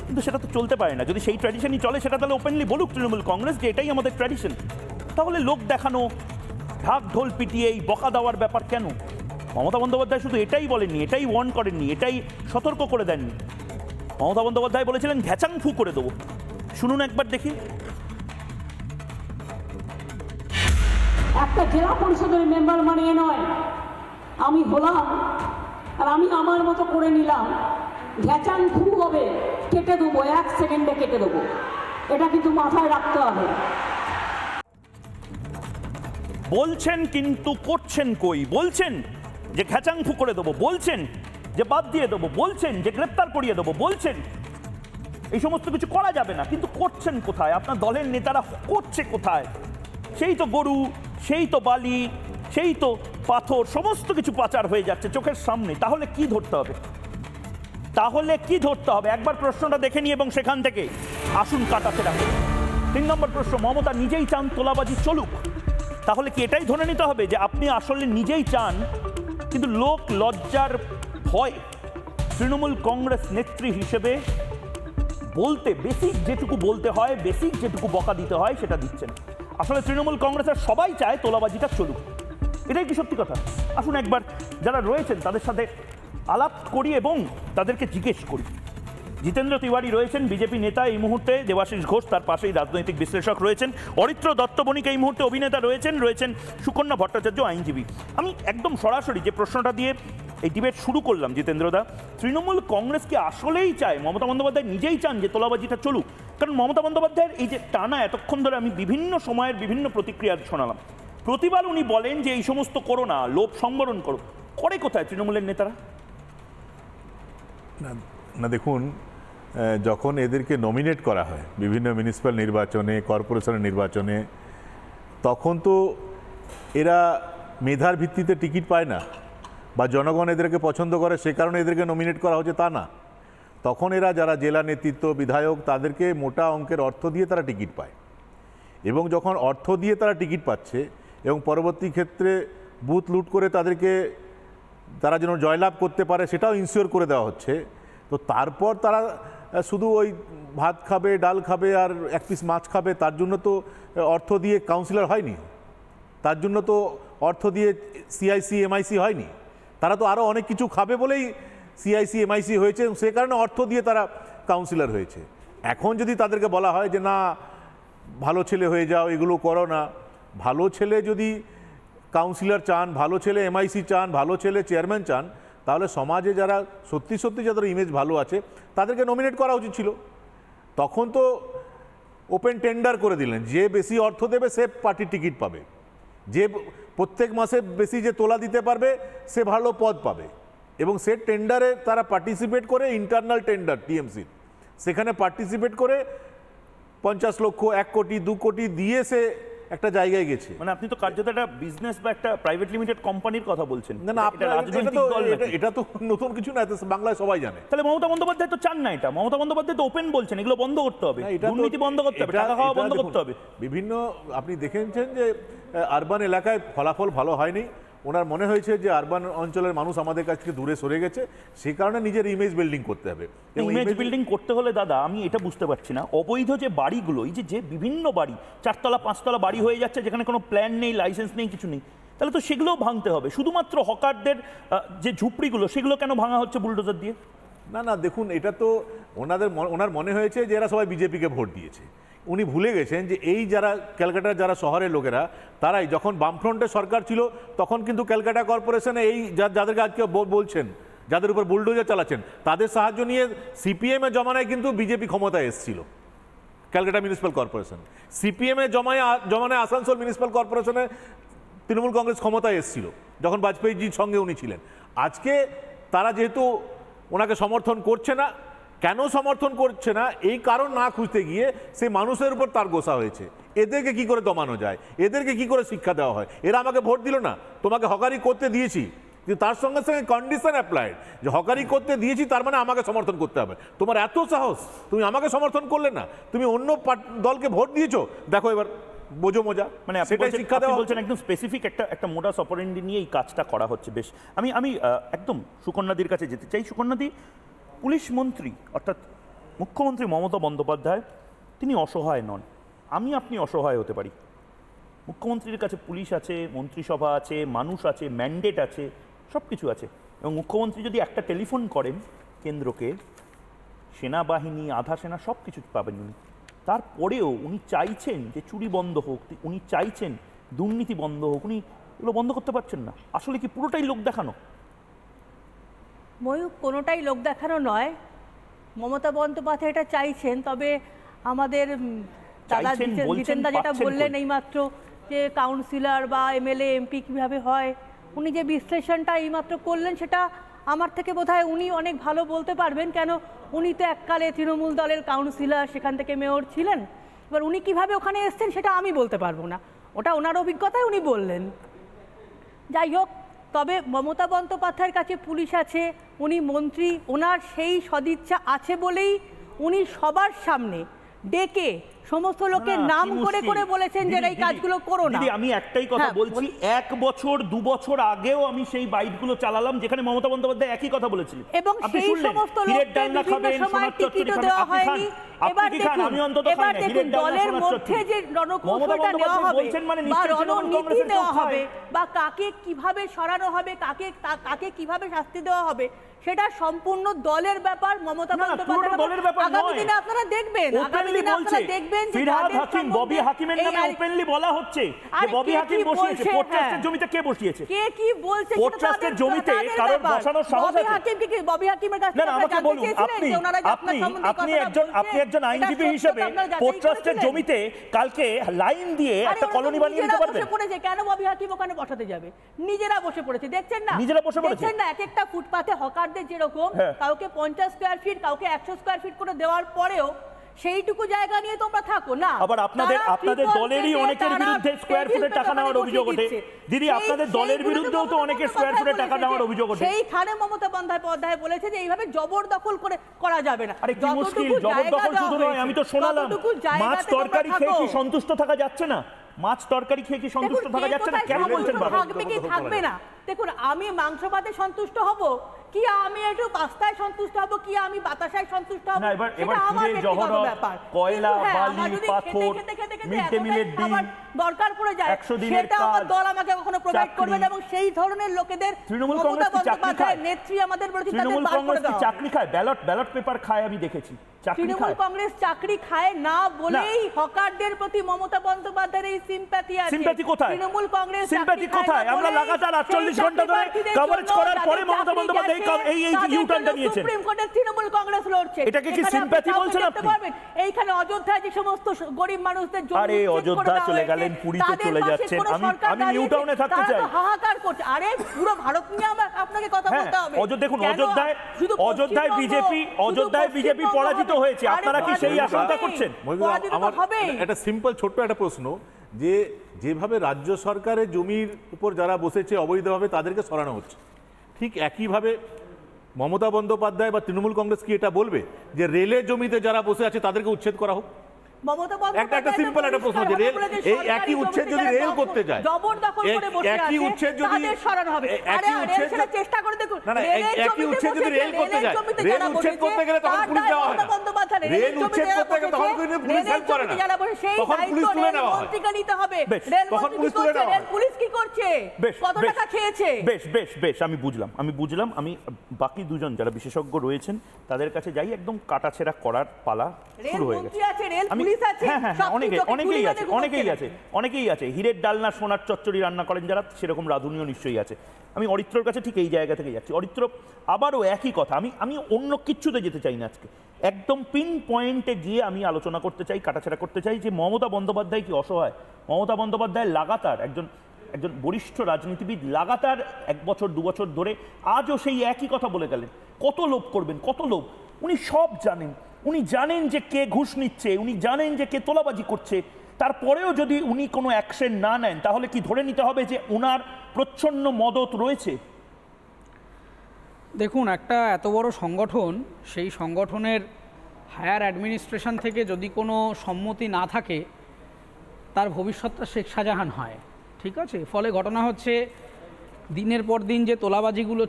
কিন্তু সেটা তো চলতে পারে না। যদি সেই ট্র্যাডিশনই চলে, সেটা তাহলে ওপেনলি বলুক তৃণমূল কংগ্রেস যে এটাই আমাদের ট্র্যাডিশন। তাহলে লোক দেখানো, ঢাক ঢোল পিটিয়ে এই বকা দেওয়ার ব্যাপার কেন? মমতা বন্দ্যোপাধ্যায় শুধু এটাই বলেননি, এটাই ওয়ার্ন করেননি, এটাই সতর্ক করে দেননি। মমতা বন্দ্যোপাধ্যায় বলেছিলেন ঘ্যাচাং ফু করে দেবো। শুনুন একবার দেখি। একটা জেলা পরিষদের মেম্বার মানে এ নয় আমি হলাম আর আমি আমার মতো করে নিলাম, ঘ্যাচাং ফু হবে, কেটে দেবো, 1 সেকেন্ডে কেটে দেবো। এটা কিন্তু মাথায় রাখতে হবে। বলছেন কিন্তু করছেন কই? বলছেন যে ঘ্যাচাং ফু করে দেবো, বলছেন যে বাদ দিয়ে দেবো, বলছেন যে গ্রেপ্তার করিয়ে দেবো, বলছেন এই সমস্ত কিছু করা যাবে না, কিন্তু করছেন কোথায়? আপনার দলের নেতারা করছে কোথায়? সেই তো গরু, সেই তো বালি, সেই তো পাথর, সমস্ত কিছু পাচার হয়ে যাচ্ছে চোখের সামনে। তাহলে কি ধরতে হবে? একবার প্রশ্নটা দেখে নিই এবং সেখান থেকে আসুন কাটাতে রাখুন। 3 নম্বর প্রশ্ন, মমতা নিজেই চান তোলাবাজি চলুক, তাহলে কি এটাই ধরে নিতে হবে যে আপনি আসলে নিজেই চান, কিন্তু লোক লজ্জার ভয় তৃণমূল কংগ্রেস নেত্রী হিসেবে বলতে বেসিক যেটুকু বলতে হয়, বেসিক যেটুকু বকা দিতে হয় সেটা দিচ্ছেন। আসলে তৃণমূল কংগ্রেসের সবাই চায় তোলাবাজিটা চলুক, এটাই কি সত্যি কথা? আসুন একবার যারা রয়েছেন তাদের সাথে আলাপ করি এবং তাদেরকে জিজ্ঞেস করি। জিতেন্দ্র তিওয়ারি রয়েছেন, বিজেপি নেতা এই মুহূর্তে, দেবাশিস ঘোষ তার পাশেই রাজনৈতিক বিশ্লেষক রয়েছেন, অরিত্র দত্ত বণিক এই মুহূর্তে অভিনেতা রয়েছেন সুকন্যা ভট্টাচার্য আইনজীবী। আমি একদম সরাসরি যে প্রশ্নটা দিয়ে এই ডিবেট শুরু করলাম জিতেন্দ্রদা, তৃণমূল কংগ্রেস কি আসলেই চায়, মমতা বন্দ্যোপাধ্যায় নিজেই চান যে তোলাবাজিটা চলুক? কারণ মমতা বন্দ্যোপাধ্যায়ের এই যে টানা এতক্ষণ ধরে আমি বিভিন্ন সময়ের বিভিন্ন প্রতিক্রিয়া শোনালাম, প্রতিবার উনি বলেন যে এই সমস্ত করো না, লোভ সংবরণ করো, করে কোথায় তৃণমূলের নেতারা? না দেখুন, যখন এদেরকে নমিনেট করা হয় বিভিন্ন মিউনিসিপ্যাল নির্বাচনে, কর্পোরেশনের নির্বাচনে, তখন তো এরা মেধার ভিত্তিতে টিকিট পায় না বা জনগণ এদেরকে পছন্দ করে সে কারণে এদেরকে নমিনেট করা হচ্ছে তা না। তখন এরা যারা জেলা নেতৃত্ব, বিধায়ক, তাদেরকে মোটা অঙ্কের অর্থ দিয়ে তারা টিকিট পায়, এবং যখন অর্থ দিয়ে তারা টিকিট পাচ্ছে এবং পরবর্তী ক্ষেত্রে বুথ লুট করে তারা যেন জয়লাভ করতে পারে সেটাও ইনশিওর করে দেওয়া হচ্ছে, তো তারপর তারা শুধু ওই ভাত খাবে, ডাল খাবে আর এক পিস মাছ খাবে তার জন্য তো অর্থ দিয়ে কাউন্সিলর হয়নি, তার জন্য তো অর্থ দিয়ে সিআইসি এমআইসি হয়নি, তারা তো আরও অনেক কিছু খাবে বলেই সিআইসি এমআইসি হয়েছে, সে কারণে অর্থ দিয়ে তারা কাউন্সিলর হয়েছে। এখন যদি তাদেরকে বলা হয় যে না ভালো ছেলে হয়ে যাও, এগুলো করো না, ভালো ছেলে যদি কাউন্সিলর চান, ভালো ছেলে এমআইসি চান, ভালো ছেলে চেয়ারম্যান চান, তাহলে সমাজে যারা সত্যি যাদের ইমেজ ভালো আছে তাদেরকে নমিনেট করা উচিত ছিল। তখন তো ওপেন টেন্ডার করে দিলেন, যে বেশি অর্থ দেবে সে পার্টির টিকিট পাবে, যে প্রত্যেক মাসে বেশি যে তোলা দিতে পারবে সে ভালো পদ পাবে, এবং সে টেন্ডারে তারা পার্টিসিপেট করে, ইন্টারনাল টেন্ডার টিএমসি, সেখানে পার্টিসিপেট করে 50 লক্ষ, 1 কোটি, 2 কোটি দিয়ে সে একটা জায়গায় গেছে। মানে আপনি তো কার্যত একটা বিজনেস বা একটা প্রাইভেট লিমিটেড কোম্পানির কথা বলছেন। না, এটা তো নতুন কিছু না, বাংলায় সবাই জানে। তাহলে মমতা বন্দ্যোপাধ্যায় তো চান না এটা, মমতা বন্দ্যোপাধ্যায় তো ওপেন বলছেন এগুলো বন্ধ করতে হবে, দুর্নীতি বন্ধ করতে হবে, টাকা খাওয়া বন্ধ করতে হবে। বিভিন্ন আপনি দেখেছেন যে আরবান এলাকায় ফলাফল ভালো হয়নি, ওনার মনে হয়েছে যে আরবান অঞ্চলের মানুষ আমাদের কাছ থেকে দূরে সরে গেছে, সেই কারণে নিজের ইমেজ বিল্ডিং করতে হবে। ইমেজ বিল্ডিং করতে হলে দাদা আমি এটা বুঝতে পারছি না, অবৈধ যে বাড়িগুলো, এই যে বিভিন্ন বাড়ি 4 তলা 5 তলা বাড়ি হয়ে যাচ্ছে যেখানে কোনো প্ল্যান নেই, লাইসেন্স নেই, কিছু নেই, তাহলে তো সেগুলোও ভাঙতে হবে। শুধুমাত্র হকারদের যে ঝুপড়িগুলো সেগুলো কেন ভাঙা হচ্ছে বুলডোজার দিয়ে? না দেখুন, এটা তো ওনার মনে হয়েছে যে এরা সবাই বিজেপিকে ভোট দিয়েছে। উনি ভুলে গেছেন যে এই যারা ক্যালকাটার যারা শহরের লোকেরা, তারাই যখন বামফ্রন্টের সরকার ছিল তখন কিন্তু ক্যালকাটা কর্পোরেশনে এই যাদেরকে আজকে বলছেন, যাদের উপর বুলডোজার চালাচ্ছেন, তাদের সাহায্য নিয়ে সিপিএমের জমানায় কিন্তু বিজেপি ক্ষমতায় এসেছিল ক্যালকাটা মিউনিসিপ্যাল কর্পোরেশন। সিপিএমের জমানায় আসানসোল মিউনিসিপ্যাল কর্পোরেশনে তৃণমূল কংগ্রেস ক্ষমতায় এসেছিল যখন বাজপেয়ীজির সঙ্গে উনি ছিলেন। আজকে তারা যেহেতু ওনাকে সমর্থন করছে না, কেন সমর্থন করছে না এই কারণ না খুঁজতে গিয়ে সে মানুষের উপর তার গোসা হয়েছে। এদেরকে কি করে দমানো যায়, এদেরকে কি করে শিক্ষা দেওয়া হয়? এরা আমাকে ভোট দিল না, তোমাকে হকারি করতে দিয়েছি, কিন্তু তার সঙ্গে সঙ্গে কন্ডিশন অ্যাপ্লাইড যে হকারি করতে দিয়েছি তার মানে আমাকে সমর্থন করতে হবে। তোমার এত সাহস, তুমি আমাকে সমর্থন করলে না, তুমি অন্য দলকে ভোট দিয়েছো, দেখো এবার বোঝো মজা। মানে সেটাই শিক্ষা দেওয়া বলছেন, একদম স্পেসিফিক একটা মোডাস অপারেন্ডি নিয়ে এই কাজটা করা হচ্ছে। বেশ, আমি একদম সুকন্যাদির কাছে যেতে চাই। সুকন্যাদি, পুলিশ মন্ত্রী অর্থাৎ মুখ্যমন্ত্রী মমতা বন্দ্যোপাধ্যায় তিনি অসহায় নন, আপনি অসহায় হতে পারি। মুখ্যমন্ত্রীর কাছে পুলিশ আছে, মন্ত্রিসভা আছে, মানুষ আছে, ম্যান্ডেট আছে, সব কিছু আছে, এবং মুখ্যমন্ত্রী যদি একটা টেলিফোন করেন কেন্দ্রকে, সেনাবাহিনী, আধা সেনা সব কিছু পাবেন উনি। তারপরেও উনি চাইছেন যে চুরি বন্ধ হোক, উনি চাইছেন দুর্নীতি বন্ধ হোক, উনি এগুলো বন্ধ করতে পারছেন না। আসলে কি পুরোটাই লোক দেখানো? ময়ূক, কোনোটাই লোক দেখানো নয়। মমতা বন্দ্যোপাধ্যায় এটা চাইছেন, তবে আমাদের দাদা জিতেনদা যেটা বললেন এইমাত্র যে কাউন্সিলর বা এমএলএ এমপি কীভাবে হয়, উনি যে বিশ্লেষণটা এইমাত্র করলেন সেটা আমার থেকে বোধহয় উনি অনেক ভালো বলতে পারবেন, কেন উনি তো এককালে তৃণমূল দলের কাউন্সিলর, সেখান থেকে মেয়র ছিলেন। এবার উনি কিভাবে ওখানে এসছেন সেটা আমি বলতে পারবো না, ওটা ওনার অভিজ্ঞতায় উনি বললেন। যাই হোক, তবে মমতা বন্দ্যোপাধ্যায়ের কাছে পুলিশ আছে, উনি মন্ত্রী, ওনার সেই সদিচ্ছা আছে বলেই উনি সবার সামনে ডেকে সমস্ত লোকের নাম করে করে বলেছেন যে এই কাজগুলো করো না। দিদি আমি একটাই কথা বলছি, 1 বছর 2 বছর আগেও আমি সেই বাইটগুলো চালালাম যেখানে মমতা বন্দ্যোপাধ্যায় একই কথা বলেছিলেন, এবং সেই সমস্ত লোকদের বিভিন্ন সময় টিকিট দেওয়া হয়নি। এবার দেখুন দলের মধ্যে যে রণকৌশলটা নেওয়া হবে বা রণনীতি নেওয়া হবে বা কাকে কিভাবে সরানো হবে, কাকে কিভাবে শাস্তি দেওয়া হবে, সেটা সম্পূর্ণ দলের ব্যাপার। মমতা বন্দ্যোপাধ্যায় আগামী দিনে আপনারা দেখবেন, যে ফিরহাদ হাকিম, ববি হাকিমের নামে ওপেনলি বলা হচ্ছে যে ববি হাকিম বসিয়েছে। পোর্ট ট্রাস্টের জমিতে কে বসিয়েছে? কে কি বলছে? পোর্ট ট্রাস্টের জমিতে কারোর বসানোর সাহস আছে? ববি হাকিমের কাছে না, আমাকে বলুন, আপনি একজন আইনজীবী হিসেবে পোর্ট ট্রাস্টের জমিতে কালকে লাইন দিয়ে একটা কলোনি বানিয়ে দিতে পারবেন? কেন ববি হাকিম ওখানে বসাতে যাবে? নিজেরা বসে পড়েছে, দেখছেন না? নিজেরা বসে পড়েছে না, এক একটা ফুটপাতে হকার যেরকম কাউকে 50 স্কয়ার ফিট, কাউকে 100 স্কয়ার ফিট করে দেওয়ার পরেও সেইটুকু জায়গা নিয়ে তোমরা থাকো না। আবার আপনাদের দলেরই অনেকের বিরুদ্ধে স্কয়ার ফুটে টাকা নেওয়ার অভিযোগ ওঠে। দিদি আপনাদের দলের বিরুদ্ধেও তো অনেকের স্কয়ার ফুটে টাকা নেওয়ার অভিযোগ ওঠে। সেইখানে মমতা বন্দ্যোপাধ্যায় বলেছে যে এইভাবে জবরদখল করে করা যাবে না। আরে কি মুশকিল, জবরদখল শুধু নয়, আমি তো শোনালাম মাছ তরকারি খেয়ে কি সন্তুষ্ট থাকা যাচ্ছে না? মাছ তরকারি খেয়ে কি সন্তুষ্ট থাকা যাচ্ছে না? কেন বলছেন বাবা? থাকবে কি থাকবে না? দেখুন, আমি মাংস ভাতে সন্তুষ্ট হব কি, আমি একটু পাস্তায় সন্তুষ্ট হব কি, আমি বাতাসায় সন্তুষ্ট হব, না এবার হিরে জহরত, কয়লা, বালি, পাথর, মিড ডে মিলের ডিম দরকার পড়ে যায়, সেটা আমার দল আমাকে কখনো প্রোভাইড করবে না। এবং সেই ধরনের লোকেদের তৃণমূল কংগ্রেস নেত্রী আমাদের বলেছে তৃণমূল কংগ্রেস কি চাকরি খায়? ব্যালট পেপার খায়, আমি দেখেছি। তৃণমূল কংগ্রেস চাকরি খায় না বলেই হকারদের প্রতি মমতা বন্দ্যোপাধ্যায়ের এই সিম্প্যাথি আছে। সিম্প্যাথি কোথায়? তৃণমূল কংগ্রেস সিম্প্যাথি কোথায়? আমরা লাগাতার 48 ঘন্টা ধরে কভারেজ করার পরে মমতা বন্দ্যোপাধ্যায় এই ইউটার্নটা নিয়েছেন। সুপ্রিম কোর্টে তৃণমূল কংগ্রেস লড়ছে, এটাকে কি সিম্প্যাথি বলছেন আপনি? এইখানে অযোধ্যায় যে সমস্ত গরিব মানুষদের জন্য, আরে অযোধ্যা চলে গেলেন, পুরীতে চলে যাচ্ছেন, আমি নিউটাউনে থাকতে চাই। হাহাকার করছে। আরে পুরো ভারত নিয়ে আপনাকে কথা বলতে হবে। দেখুন অযোধ্যায় বিজেপি পরাজিত হয়েছে, আপনারা কি সেই আশঙ্কা করছেন? আমার একটা সিম্পল ছোট্ট একটা প্রশ্ন, যে যেভাবে রাজ্য সরকারের জমির উপর যারা বসেছে অবৈধভাবে তাদেরকে সরানো হচ্ছে, ঠিক একইভাবে মমতা বন্দ্যোপাধ্যায় বা তৃণমূল কংগ্রেস কি এটা বলবে যে রেলের জমিতে যারা বসে আছে তাদেরকে উচ্ছেদ করা হোক? একটা সিম্পল একটা প্রশ্ন, যে রেল এই একই উচ্ছেদ যদি রেল করতে যায়, একই উচ্ছেদ যদি চেষ্টা করে দেখুন, না একই উচ্ছেদ যদি রেল করতে যায়, রেল উচ্ছেদ করতে গেলে তখন পুলিশ যাওয়া হয় না। রেল উচ্ছেদ করতে গেলে তখন পুলিশ হেল্প করে না, তখন পুলিশ তুলে নেওয়া হয়, তখন পুলিশ তুলে নেওয়া হয়। পুলিশ কি করছে? কত টাকা খেয়েছে? বেশ আমি বুঝলাম। আমি বাকি দুজন যারা বিশেষজ্ঞ রয়েছেন তাদের কাছে যাই, একদম কাটাছেঁড়া করার পালা শুরু হয়ে গেছে। অনেকেই আছে। হীরের ডালনা সোনার চচ্চড়ি রান্না করেন যারা, সেরকম রাঁধুনিও নিশ্চয়ই আছে। আমি অরিত্রর কাছে ঠিক এই জায়গা থেকে যাচ্ছি। অরিত্র, আবারও একই কথা, আমি অন্য কিচ্ছুতে যেতে চাই না আজকে, একদম পিন পয়েন্টে গিয়ে আমি আলোচনা করতে চাই, কাটাছেঁড়া করতে চাই যে মমতা বন্দ্যোপাধ্যায় কি অসহায়? মমতা বন্দ্যোপাধ্যায় লাগাতার একজন বরিষ্ঠ রাজনীতিবিদ, লাগাতার 1 বছর 2 বছর ধরে আজও সেই একই কথা বলে গেলেন। কত লোভ করবেন, কত লোভ? উনি সব জানেন, উনি জানেন যে কে ঘুষ নিচ্ছে, উনি জানেন যে কে তোলাবাজি করছে। তারপরেও যদি উনি কোনো অ্যাকশন না নেন, তাহলে কি ধরে নিতে হবে যে ওনার প্রচ্ছন্ন মদত রয়েছে? দেখুন, একটা এত বড় সংগঠন, সেই সংগঠনের হায়ার অ্যাডমিনিস্ট্রেশন থেকে যদি কোনো সম্মতি না থাকে, তার ভবিষ্যৎটা শেখ শাহজাহান হয়, ঠিক আছে? ফলে ঘটনা হচ্ছে দিনের পর দিন যে তোলাবাজিগুলো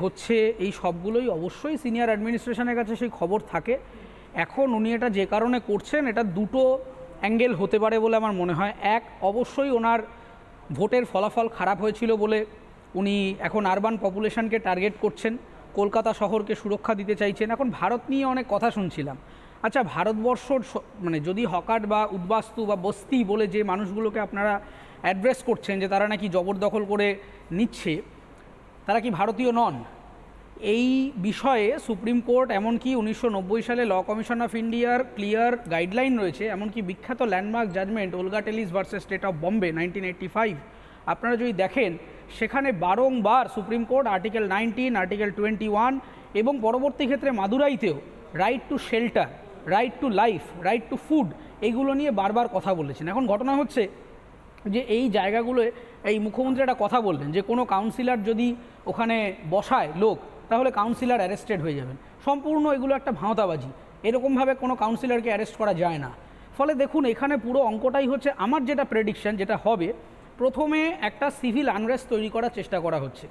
হচ্ছে এই সবগুলোই অবশ্যই সিনিয়র অ্যাডমিনিস্ট্রেশনের কাছে সেই খবর থাকে। এখন উনি এটা যে কারণে করছেন, এটা দুটো অ্যাঙ্গেল হতে পারে বলে আমার মনে হয়। এক, অবশ্যই ওনার ভোটের ফলাফল খারাপ হয়েছিল বলে উনি এখন আরবান পপুলেশনকে টার্গেট করছেন, কলকাতা শহরকে সুরক্ষা দিতে চাইছেন। এখন ভারত নিয়ে অনেক কথা শুনছিলাম। আচ্ছা, ভারতবর্ষর মানে যদি হকার বা উদ্বাস্তু বা বস্তি বলে যে মানুষগুলোকে আপনারা অ্যাড্রেস করছেন যে তারা নাকি জবরদখল করে নিচ্ছে, তারা কি ভারতীয় নন? এই বিষয়ে সুপ্রিম কোর্ট, এমনকি 1990 সালে ল কমিশন অফ ইন্ডিয়ার ক্লিয়ার গাইডলাইন রয়েছে, এমনকি বিখ্যাত landmark judgement Olga Tellis versus state of Bombay 1985, আপনারা যদি দেখেন সেখানে বারংবার সুপ্রিম কোর্ট আর্টিকেল 19, আর্টিকেল 21 এবং পরবর্তী ক্ষেত্রে মাদুরাইতেও right to shelter, right to life, right to food, এইগুলো নিয়ে বারবার কথা বলেছেন। এখন ঘটনা হচ্ছে যে এই জায়গাগুলোয় এই মুখ্যমন্ত্রী একটা কথা বললেন যে কোনো কাউন্সিলর যদি ওখানে বসায় লোক, তাহলে কাউন্সিলর অ্যারেস্টেড হয়ে যাবেন। সম্পূর্ণ এগুলো একটা ভাঁওতাবাজি, এরকমভাবে কোনো কাউন্সিলরকে অ্যারেস্ট করা যায় না। ফলে দেখুন এখানে পুরো অঙ্কটাই হচ্ছে, আমার যেটা প্রেডিকশন যেটা হবে, প্রথমে একটা সিভিল আনরেস্ট তৈরি করার চেষ্টা করা হচ্ছে।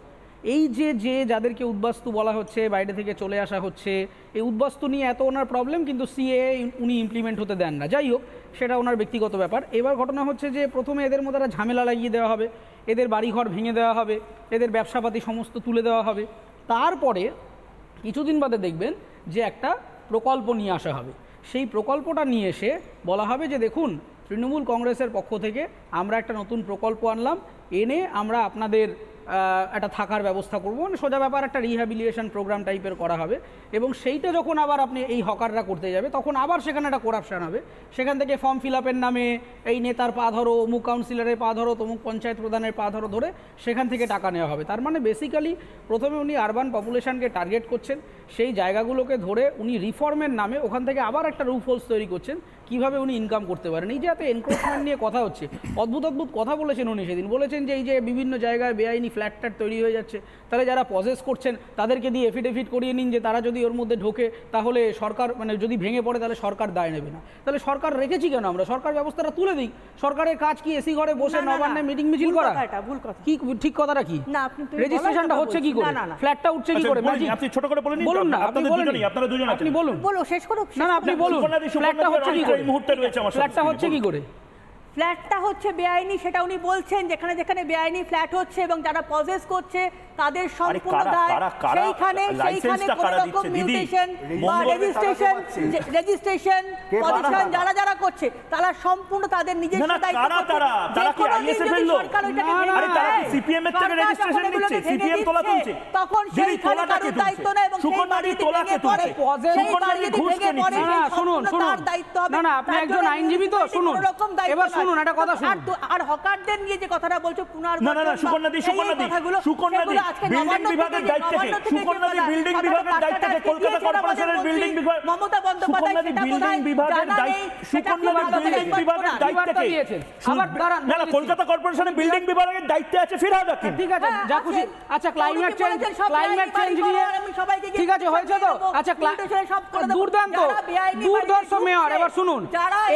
এই যে যাদেরকে উদ্বাস্তু বলা হচ্ছে, বাইরে থেকে চলে আসা হচ্ছে, এই উদ্বাস্তু নিয়ে এত ওনার প্রবলেম, কিন্তু সিএএ উনি ইমপ্লিমেন্ট হতে দেন না। যাই হোক, সেটা ওনার ব্যক্তিগত ব্যাপার। এবার ঘটনা হচ্ছে যে প্রথমে এদের মধ্যে একটা ঝামেলা লাগিয়ে দেওয়া হবে, এদের বাড়িঘর ভেঙে দেওয়া হবে, এদের ব্যবসাপাতি সমস্ত তুলে দেওয়া হবে। তারপরে কিছুদিন বাদে দেখবেন যে একটা প্রকল্প নিয়ে আসা হবে। সেই প্রকল্পটা নিয়ে এসে বলা হবে যে দেখুন, তৃণমূল কংগ্রেসের পক্ষ থেকে আমরা একটা নতুন প্রকল্প আনলাম, এনে আমরা আপনাদের একটা থাকার ব্যবস্থা করব, মানে সোজা ব্যাপার একটা রিহ্যাবিলিটেশন প্রোগ্রাম টাইপের করা হবে। এবং সেইটা যখন আবার আপনি এই হকাররা করতে যাবে, তখন আবার সেখানে একটা করাপশান হবে। সেখান থেকে ফর্ম ফিল আপের নামে এই নেতার পা ধরো, অমুক কাউন্সিলরের পা ধরো, তমুক পঞ্চায়েত প্রধানের পা ধরো ধরে সেখান থেকে টাকা নেওয়া হবে। তার মানে বেসিক্যালি প্রথমে উনি আরবান পপুলেশনকে টার্গেট করছেন, সেই জায়গাগুলোকে ধরে উনি রিফর্মের নামে ওখান থেকে আবার একটা রুফোলস তৈরি করছেন কিভাবে উনি ইনকাম করতে পারেন। এই যে এত এনক্রোচমেন্ট নিয়ে কথা হচ্ছে, অদ্ভুত অদ্ভুত কথা বলেছেন উনি সেদিন। বলেছেন যে এই যে বিভিন্ন জায়গায় বেআইনি ফ্ল্যাট ট্যাট তৈরি হয়ে যাচ্ছে, তাহলে যারা পজেস করছেন তাদেরকে দিয়ে এফিডেভিট করিয়ে নিন যে তারা যদি ওর মধ্যে ঢোকে তাহলে সরকার, মানে যদি ভেঙে পড়ে তাহলে সরকার দায় নেবে না। তাহলে সরকার রেখেছি কেন আমরা? সরকার ব্যবস্থাটা তুলে দিই। সরকারের কাজ কি এসি ঘরে বসে নবান্নে মিটিং মিছিল করা? ভুল কথা। কি ঠিক কথাটা কি? না, আপনি রেজিস্ট্রেশনটা হচ্ছে কি করে, ফ্ল্যাটটা উঠছে কি করে? আপনি ছোট করে বলেন, বলুন না, আপনি বলুন, আপনারা দুজন আপনি বলুন, বলো, শেষ করো। না না আপনি বলুন, ফ্ল্যাটটা হচ্ছে কি করে? এই মুহূর্তে রয়েছে আমার, ফ্ল্যাটটা হচ্ছে কি করে? ফ্ল্যাটটা হচ্ছে বেআইনি, সেটা উনি বলছেন। যেখানে যেখানে বেআইনি ফ্ল্যাট হচ্ছে এবং যারা পজেস করছে তাদের সম্পূর্ণ দায়। সেইখানে কোনো রকম মিউটেশন বা রেজিস্ট্রেশন পজিশন যারা করছে তারা সম্পূর্ণ তাদের নিজস্ব দায়িত্ব। সিপিএম এর থেকে রেজিস্ট্রেশন নিচ্ছে, সিপিএম তোলা তুলছে, তখন সেই কারো দায়িত্ব না এবং সুকন্যাদি তোলাকে তুলছে, সুকন্যাদি ঘুষ নিচ্ছে। না শুনুন, না না আপনি একজন আইনজীবী তো শুনুন, এবার শুনুন একটা কথা শুনুন। আর হকারদের নিয়ে যে কথাটা বলছো পুনর্বাসন, না সুকন্যাদি বিল্ডিং বিভাগের দায়িত্ব থেকে, সুকন্যাদি বিল্ডিং বিভাগের দায়িত্ব থেকে, কলকাতা কর্পোরেশনের বিল্ডিং বিভাগ, মমতা বন্দ্যোপাধ্যায় বিল্ডিং বিভাগের দায়িত্ব, সুকন্যাদি বিল্ডিং বিভাগের দায়িত্ব থেকে, আবার না কলকাতা কর্পোরেশনের বিল্ডিং বিভাগের দায়িত্বে আছে ফিরহাদ হাকিম। ঠিক আছে, যা খুশি। আচ্ছা ক্লাইমেট চেঞ্জ নিয়ে ঠিক আছে হয়েছে তো? আচ্ছা দুর্দান্ত দুর্দর্শ মেয়র। এবার শুনুন,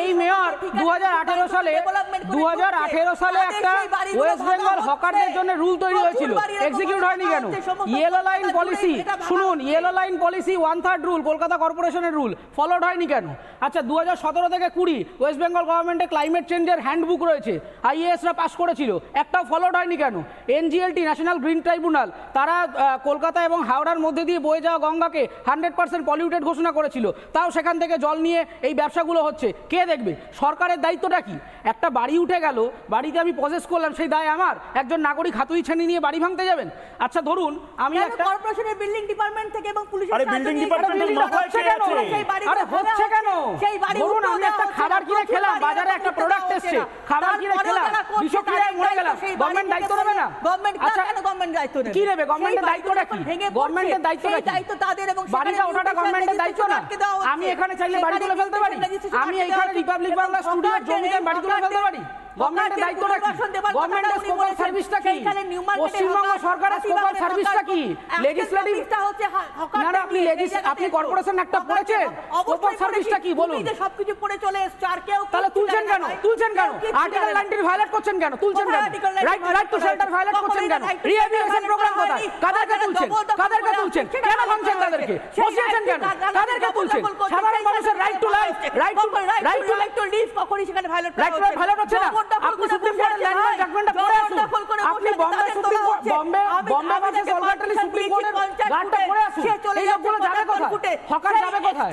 এই মেয়র 2018 সালে একটা ওয়েস্ট বেঙ্গল হকারদের জন্য রুল তৈরি হয়েছিল, এক্সিকিউট হয়নি কেন? ইয়েলো লাইন পলিসি, শুনুন, yellow line policy 1/3 rule, Kolkata কর্পোরেশনের রুল ফলোড হয়নি কেন? আচ্ছা 2017 থেকে 20 ওয়েস্ট বেঙ্গল গভর্নমেন্টে ক্লাইমেট চেঞ্জের হ্যান্ডবুক রয়েছে, আইএএসরা পাস করেছিল, একটাও ফলোড হয়নি কেন? এনজিএলটি ন্যাশনাল গ্রিন ট্রাইব্যুনাল তারা কলকাতা এবং হাওড়ার মধ্যে দিয়ে বয়ে যাওয়া গঙ্গাকে 100% পলিউটেড ঘোষণা করেছিল, তাও সেখান থেকে জল নিয়ে এই ব্যবসাগুলো হচ্ছে। কে দেখবে? সরকারের দায়িত্বটা কি? একটা বাড়ি উঠে গেল, বাড়িতে আমি পজেস করলাম, সেই দায় আমার? একজন নাগরিক হাতুড়ি ছেনি নিয়ে বাড়ি ভাঙতে যাবেন? আচ্ছা ধরুন আমি একটা কর্পোরেশনের বিল্ডিং ডিপার্টমেন্ট থেকে এবং পুলিশের বিল্ডিং ডিপার্টমেন্টের মাথায় কে আছে? আরে হচ্ছে কেন? ধরুন আমি একটা খাবার কিনে খেলাম, বাজারে একটা প্রোডাক্ট এসেছে, খাবার কিনে খেলাম, বিষক্রিয়ায় মরে গেলাম, গভর্নমেন্ট দায়িত্ব নেবে না? আচ্ছা কেন গভর্নমেন্ট দায়িত্ব নেবে? কি নেবে? গভর্নমেন্টের দায়িত্বটা কি? গভর্নমেন্টের দায়িত্বটা কি? দায়িত্ব তাদের, এবং বাড়িটা ওঠাটা গভর্নমেন্টের দায়িত্ব না? আমি এখানে চাইলে বাড়ি তুলে ফেলতে পারি? আমি এইখানে রিপাবলিক বাংলা স্টুডিওর জমিতে বাড়ি তুলে ফেলতে পারি? গভর্নমেন্টের দায়িত্বটা কি? গভর্নমেন্টের স্কোপ সার্ভিসটা কি? পশ্চিমবঙ্গ সরকারের স্কোপ সার্ভিসটা কি? লেজিসলেটিভটা হচ্ছে না না আপনি কর্পোরেশন একটা পড়েছেন, স্কোপ সার্ভিসটা কি বলুন? সবকিছু পড়ে চলে এসছে, আর কেউ তাহলে তুলছেন কেন? আর্টিকেল 19 ভায়োলেট করছেন কেন? তুলছেন কেন? রাইট টু শেল্টার ভায়োলেট করছেন কেন? রিহ্যাবিলিটেশন প্রোগ্রাম কোথায়? কাদেরকে তুলছেন? কেন ভাঙছেন তাদেরকে? বসিয়েছেন কেন? কাদেরকে তুলছেন? সাধারণ মানুষের right to life, right to live কখনই সেখানে ভায়োলেট হচ্ছে না। আপনি সুপ্রিম কোর্টের ল্যান্ডমার্ক জাজমেন্টটা পড়ে আসুন, আপনি বম্বে ভার্সেস অলকাটলি সুপ্রিম কোর্টের গানটা পড়ে আসুন। এই লোকগুলো যাবে কোথায়? হকার যাবে কোথায়?